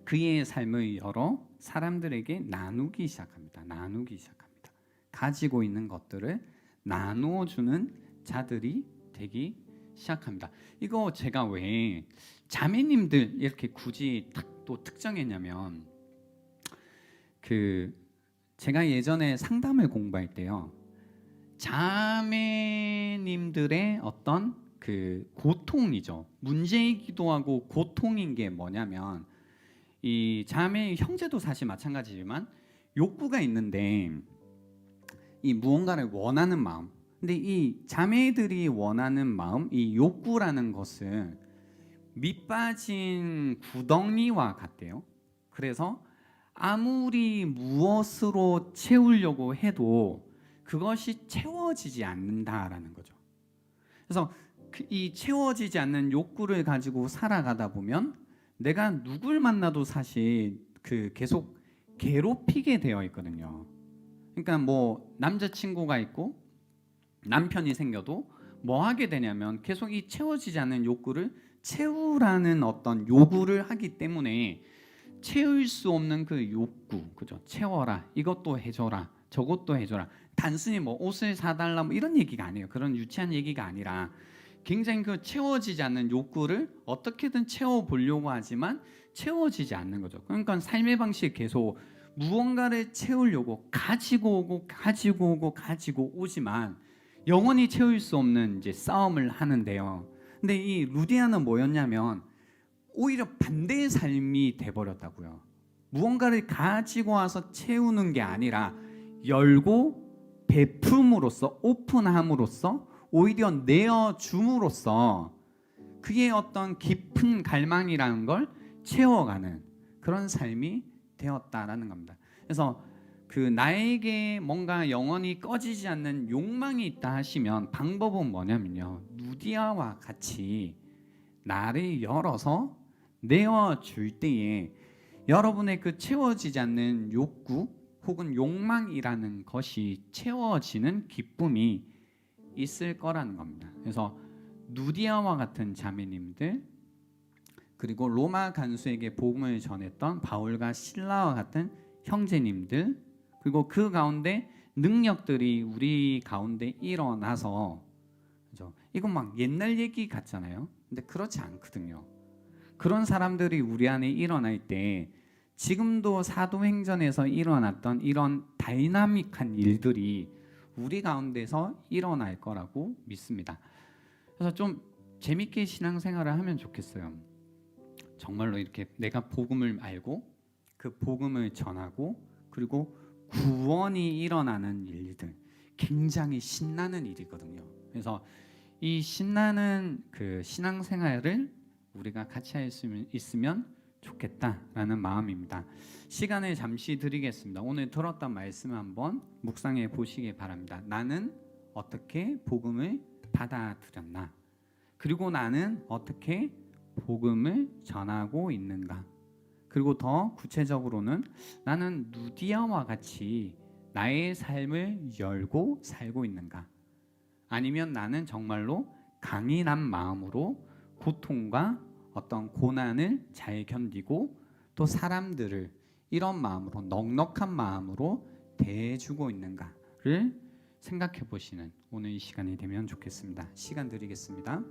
그의 삶을 열어 사람들에게 나누기 시작합니다. 가지고 있는 것들을 나누어 주는 자들이 되기 시작합니다. 이거 제가 왜 자매님들 이렇게 굳이 또 특정했냐면, 제가 예전에 상담을 공부할 때요, 자매님들의 어떤 고통이죠. 문제이기도 하고 고통인 게 뭐냐면, 이 자매 형제도 사실 마찬가지지만 욕구가 있는데 이 무언가를 원하는 마음. 근데 이 자매들이 원하는 마음, 이 욕구라는 것은 밑빠진 구덩이와 같대요. 그래서 아무리 무엇으로 채우려고 해도 그것이 채워지지 않는다라는 거죠. 그래서 이 채워지지 않는 욕구를 가지고 살아가다 보면 내가 누굴 만나도 사실 계속 괴롭히게 되어 있거든요. 그러니까 뭐 남자친구가 있고 남편이 생겨도 뭐 하게 되냐면 계속 이 채워지지 않는 욕구를 채우라는 어떤 요구를 하기 때문에 채울 수 없는 그 욕구, 그죠? 채워라, 이것도 해줘라, 저것도 해줘라. 단순히 뭐 옷을 사달라 뭐 이런 얘기가 아니에요. 그런 유치한 얘기가 아니라 굉장히 채워지지 않는 욕구를 어떻게든 채워보려고 하지만 채워지지 않는 거죠. 그러니까 삶의 방식이 계속 무언가를 채우려고 가지고 오지만 영원히 채울 수 없는 이제 싸움을 하는데요. 근데 이 루디아는 뭐였냐면 오히려 반대의 삶이 돼버렸다고요. 무언가를 가지고 와서 채우는 게 아니라 열고 베품으로써, 오픈함으로써, 오히려 내어줌으로써 그의 어떤 깊은 갈망이라는 걸 채워가는 그런 삶이 되었다라는 겁니다. 그래서 나에게 뭔가 영원히 꺼지지 않는 욕망이 있다 하시면 방법은 뭐냐면요, 루디아와 같이 나를 열어서 내어줄 때에 여러분의 채워지지 않는 욕구 혹은 욕망이라는 것이 채워지는 기쁨이 있을 거라는 겁니다. 그래서 누디아와 같은 자매님들, 그리고 로마 간수에게 복음을 전했던 바울과 실라와 같은 형제님들, 그리고 그 가운데 능력들이 우리 가운데 일어나서, 그죠? 이건 막 옛날 얘기 같잖아요. 근데 그렇지 않거든요. 그런 사람들이 우리 안에 일어날 때 지금도 사도행전에서 일어났던 이런 다이나믹한 일들이 우리 가운데서 일어날 거라고 믿습니다. 그래서 좀 재밌게 신앙생활을 하면 좋겠어요. 정말로 이렇게 내가 복음을 알고 그 복음을 전하고 그리고 구원이 일어나는 일들, 굉장히 신나는 일이거든요. 그래서 이 신나는 신앙생활을 우리가 같이 할 수 있으면 좋겠다라는 마음입니다. 시간을 잠시 드리겠습니다. 오늘 들었던 말씀을 한번 묵상해 보시기 바랍니다. 나는 어떻게 복음을 받아들였나? 그리고 나는 어떻게 복음을 전하고 있는가? 그리고 더 구체적으로는 나는 누디아와 같이 나의 삶을 열고 살고 있는가? 아니면 나는 정말로 강인한 마음으로 고통과 어떤 고난을 잘 견디고 또 사람들을 이런 마음으로, 넉넉한 마음으로 대해주고 있는가를 생각해 보시는 오늘 이 시간이 되면 좋겠습니다. 시간 드리겠습니다.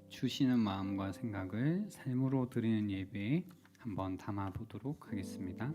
주시는 마음과 생각을 삶으로 드리는 예배에 한번 담아 보도록 하겠습니다.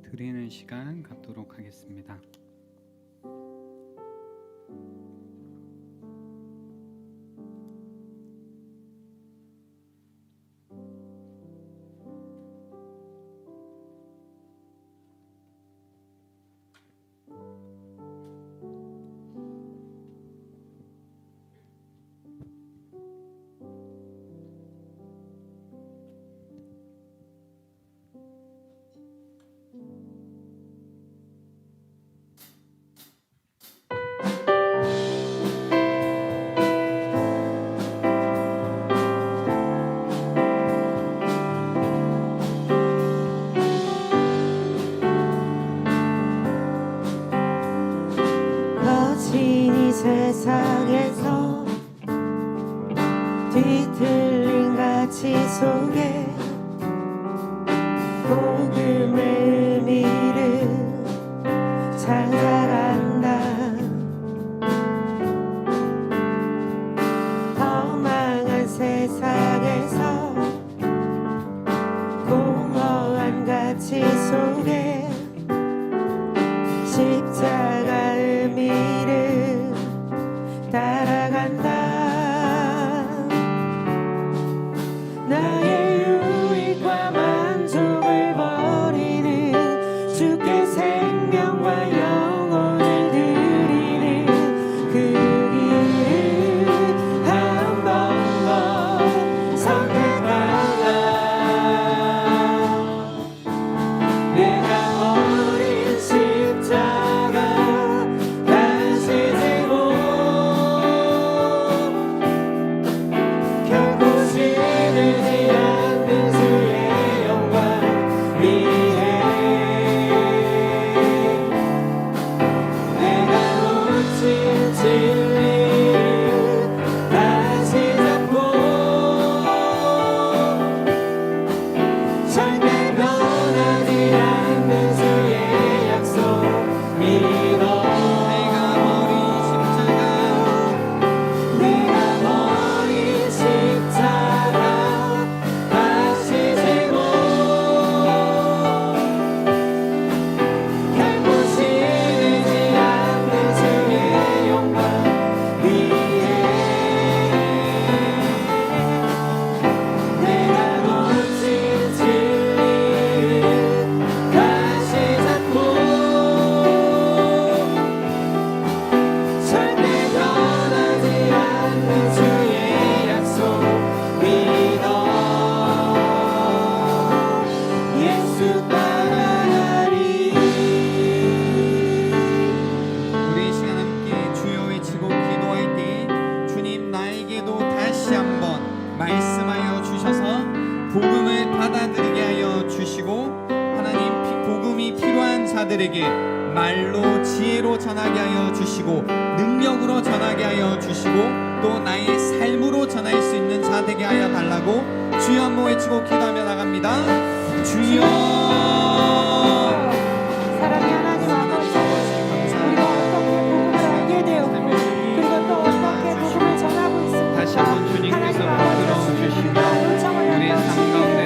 드리는 시간 갖도록 하겠습니다. 거친 이 세상에서 뒤틀린 가치 속에 복음의 의미를 찾아간다. 험한 세상에서 공허한 가치 속에 십자가 의미를 따라간다. 나의 유익과 만족을 버리는 힘으로 전하게 하여 주시고 능력으로 전하게 하여 주시고 또 나의 삶으로 전할 수 있는 자 되게 하여 달라고 주여 한번 외치고 기도하며 나갑니다. 주여 사랑의 하나님 아버지, 우리가 어떻게 복음을 알게 되었고 그리고 또 어떻게 복음을 전하고 있습니까? 다시 한번 주님께서 부끄러워 주시며 우리의 삶 가운데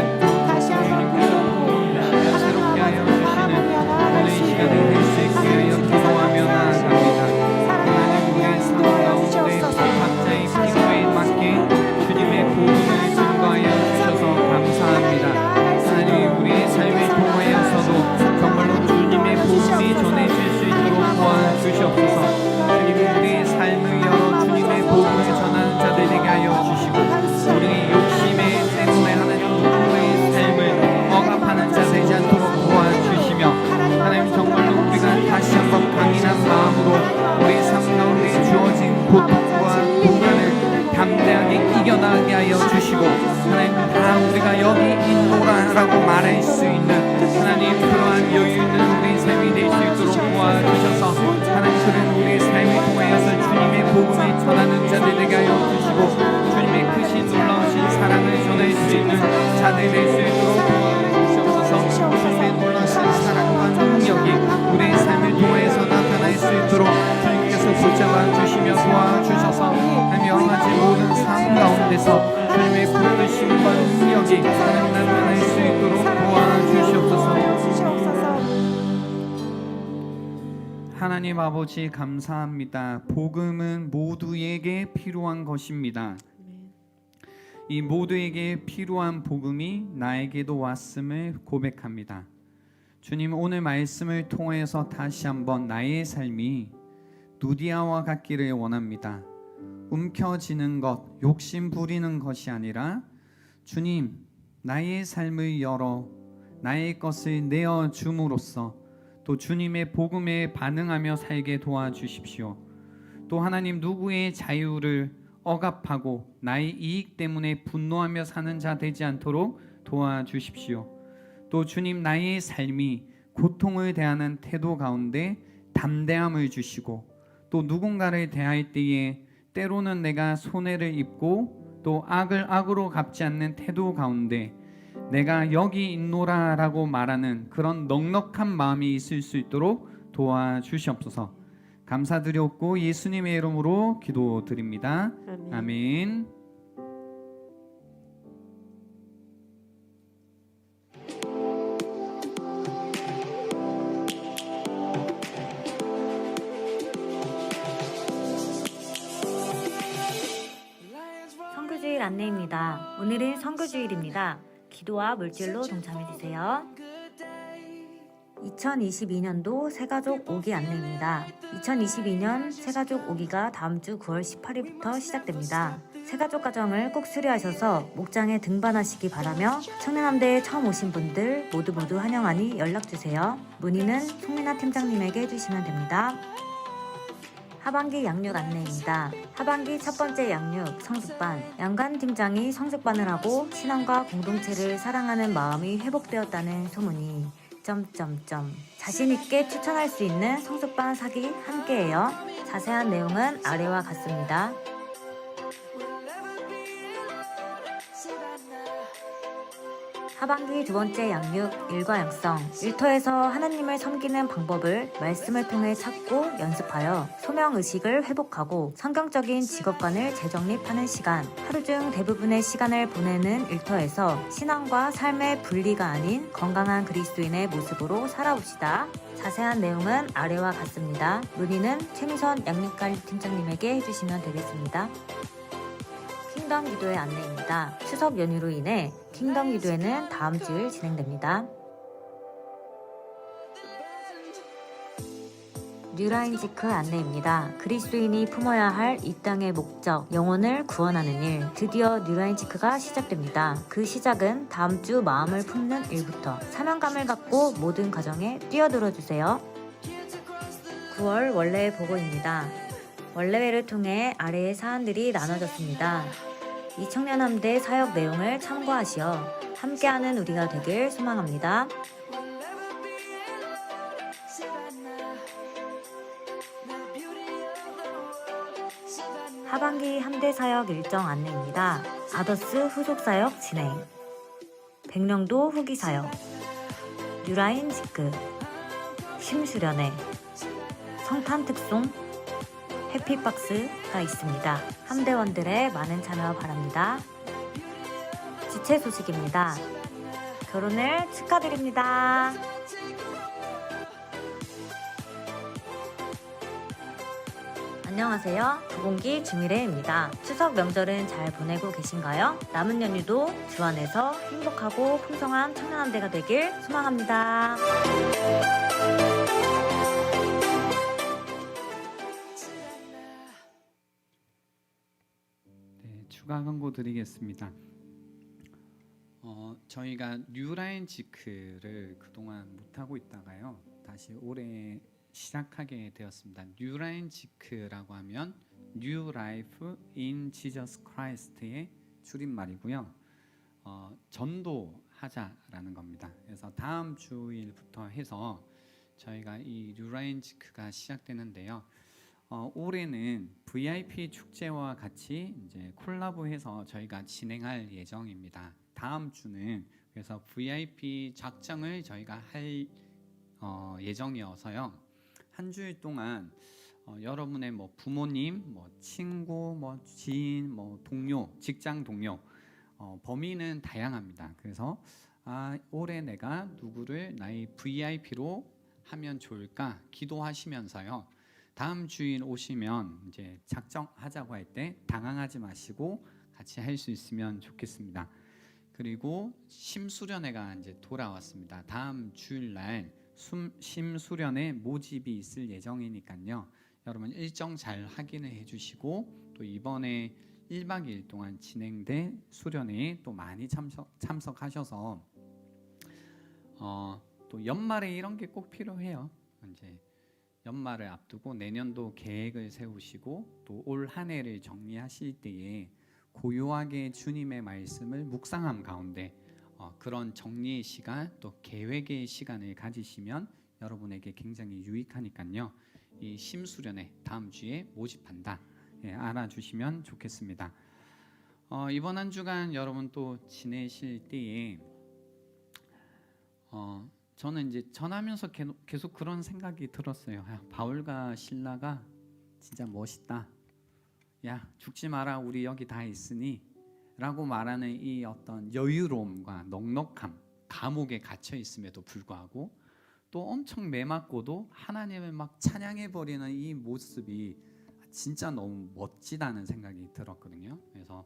다시 한번 부끄러워 새롭게 하여 주시는 오늘 이 시간이 될 수 있게 하여 기도하며 나아갑니다. 하나님 우리의 삶 가운데 각자의 필요에 맞게 주님의 복음을 증거하여 주셔서 감사합니다. 하나님 우리의 삶을 통하여서도 정말로 주님의 복음이 전해질 수 있도록 도와주시옵소서. 주님 우리의 삶을 열어 주님의 복음을 전하는 자들 되게 하여 주시고 우리의 욕심에 때문에 하나님 누구의 삶을 억압하는 자 되지 않도록 도와주시며 하나님 정말로 우리가 다시 한번 강인한 마음으로 우리 삶 가운데 주어진 고통과 고난을 담대하게 이겨나가게 하여 주시고 하나님 다 우리가 여기 있노라라고 말할 수 있는 하나님 그러한 여유 있는 우리 삶이 될 수 있도록 도와주셔서 하나님 그런 우리의 삶을 통하여서 주님의 복음을 전하는 자들 되게 하여 주시고 주님의 크신 놀라우신 사랑을 전할 수 있는 자들 될 수 있도록 도와주시옵소서. 주님의 놀라우신 사랑과 능력이 우리의 삶을 통해서 나타날 수 있도록 주님께서 붙잡아 주시며 도와주셔서 하나님 여러 가지 모든 삶 가운데서 주님의 부르심과 능력이 하나님 나타날 수 있도록 도와주시옵소서. 하나님 아버지 감사합니다. 복음은 모두에게 필요한 것입니다. 이 모두에게 필요한 복음이 나에게도 왔음을 고백합니다. 주님 오늘 말씀을 통해서 다시 한번 나의 삶이 누디아와 같기를 원합니다. 움켜쥐는 것, 욕심 부리는 것이 아니라 주님 나의 삶을 열어 나의 것을 내어 줌으로써 또 주님의 복음에 반응하며 살게 도와주십시오. 또 하나님 누구의 자유를 억압하고 나의 이익 때문에 분노하며 사는 자 되지 않도록 도와주십시오. 또 주님 나의 삶이 고통을 대하는 태도 가운데 담대함을 주시고 또 누군가를 대할 때에 때로는 내가 손해를 입고 또 악을 악으로 갚지 않는 태도 가운데 내가 여기 있노라 라고 말하는 그런 넉넉한 마음이 있을 수 있도록 도와주시옵소서. 감사드렸고 예수님의 이름으로 기도드립니다. 아멘. 선교주일 안내입니다. 오늘은 선교주일입니다. 기도와 물질로 동참해주세요. 2022년도 새가족 오기 안내입니다. 2022년 새가족 오기가 다음 주 9월 18일부터 시작됩니다. 새가족 가정을 꼭 수료하셔서 목장에 등반하시기 바라며 청년함대에 처음 오신 분들 모두 환영하니 연락주세요. 문의는 송민아 팀장님에게 해주시면 됩니다. 하반기 양육 안내입니다. 하반기 첫 번째 양육 성숙반. 양관 팀장이 성숙반을 하고 신앙과 공동체를 사랑하는 마음이 회복되었다는 소문이 자신있게 추천할 수 있는 성숙반 사기 함께해요. 자세한 내용은 아래와 같습니다. 하반기 두 번째 양육 일과 영성. 일터에서 하나님을 섬기는 방법을 말씀을 통해 찾고 연습하여 소명의식을 회복하고 성경적인 직업관을 재정립하는 시간. 하루 중 대부분의 시간을 보내는 일터에서 신앙과 삶의 분리가 아닌 건강한 그리스도인의 모습으로 살아봅시다. 자세한 내용은 아래와 같습니다. 문의는 최미선 양육관리팀장님에게 해주시면 되겠습니다. 킹덤 기도회 안내입니다. 추석 연휴로 인해 킹덤 기도회는 다음 주일 진행됩니다. 뉴라인지크 안내입니다. 그리스도인이 품어야 할 이 땅의 목적, 영혼을 구원하는 일. 드디어 뉴라인지크가 시작됩니다. 그 시작은 다음 주 마음을 품는 일부터 사명감을 갖고 모든 가정에 뛰어들어주세요. 9월 원래 보고입니다. 원래회를 통해 아래의 사안들이 나눠졌습니다. 이 청년함대 사역 내용을 참고하시어 함께하는 우리가 되길 소망합니다. 하반기 함대 사역 일정 안내입니다. 아더스 후속 사역 진행, 백령도 후기 사역, 뉴라인 지크, 심수련회, 성탄 특송, 해피박스가 있습니다. 함대원들의 많은 참여 바랍니다. 지체 소식입니다. 결혼을 축하드립니다. 안녕하세요. 부공기 주미래입니다. 추석 명절은 잘 보내고 계신가요? 남은 연휴도 주 안에서 행복하고 풍성한 청년함대가 되길 소망합니다. 네, 추가 광고 드리겠습니다. 저희가 뉴라인 지크를 그동안 못하고 있다가요, 다시 올해 시작하게 되었습니다. 뉴라인 지크라고 하면 New Life in Jesus Christ의 줄임말이고요. 전도하자라는 겁니다. 그래서 다음 주일부터 해서 저희가 이 뉴라인 지크가 시작되는데요. 올해는 VIP 축제와 같이 이제 콜라보해서 저희가 진행할 예정입니다. 다음 주는 그래서 VIP 작정을 저희가 할 예정이어서요. 한 주일 동안 여러분의 뭐 부모님, 뭐 친구, 뭐 지인, 뭐 동료, 직장 동료, 범위는 다양합니다. 그래서 올해 내가 누구를 나의 VIP로 하면 좋을까 기도하시면서요. 다음 주일 오시면 이제 작정하자고 할 때 당황하지 마시고 같이 할 수 있으면 좋겠습니다. 그리고 심수련회가 이제 돌아왔습니다. 다음 주일날 심수련회 모집이 있을 예정이니까요. 여러분 일정 잘 확인을 해주시고 또 이번에 1박 2일 동안 진행된 수련회에 또 많이 참석하셔서 또 연말에 이런 게 꼭 필요해요. 이제 연말을 앞두고 내년도 계획을 세우시고 또 올 한 해를 정리하실 때에 고요하게 주님의 말씀을 묵상함 가운데 그런 정리의 시간 또 계획의 시간을 가지시면 여러분에게 굉장히 유익하니까요. 이 심수련회 다음 주에 모집한다. 알아주시면 좋겠습니다. 이번 한 주간 여러분 또 지내실 때에 저는 이제 전하면서 계속 그런 생각이 들었어요. 바울과 실라가 진짜 멋있다. 야, 죽지 마라. 우리 여기 다 있으니 라고 말하는 이 어떤 여유로움과 넉넉함, 감옥에 갇혀 있음에도 불구하고 또 엄청 매맞고도 하나님을 막 찬양해 버리는 이 모습이 진짜 너무 멋지다는 생각이 들었거든요. 그래서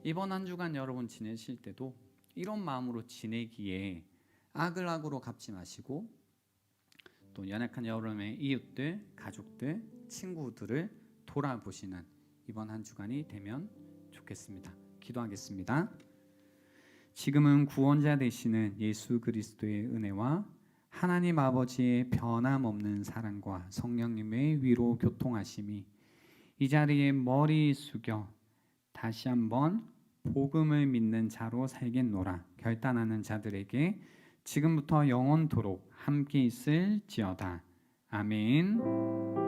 이번 한 주간 여러분 지내실 때도 이런 마음으로 지내기에 악을 악으로 갚지 마시고 또 연약한 여러분의 이웃들, 가족들, 친구들을 돌아보시는 이번 한 주간이 되면 좋겠습니다. 기도하겠습니다. 지금은 구원자 되시는 예수 그리스도의 은혜와 하나님 아버지의 변함없는 사랑과 성령님의 위로 교통하심이 이 자리에 머리 숙여 다시 한번 복음을 믿는 자로 살겠노라 결단하는 자들에게 지금부터 영원토록 함께 있을지어다. 아멘.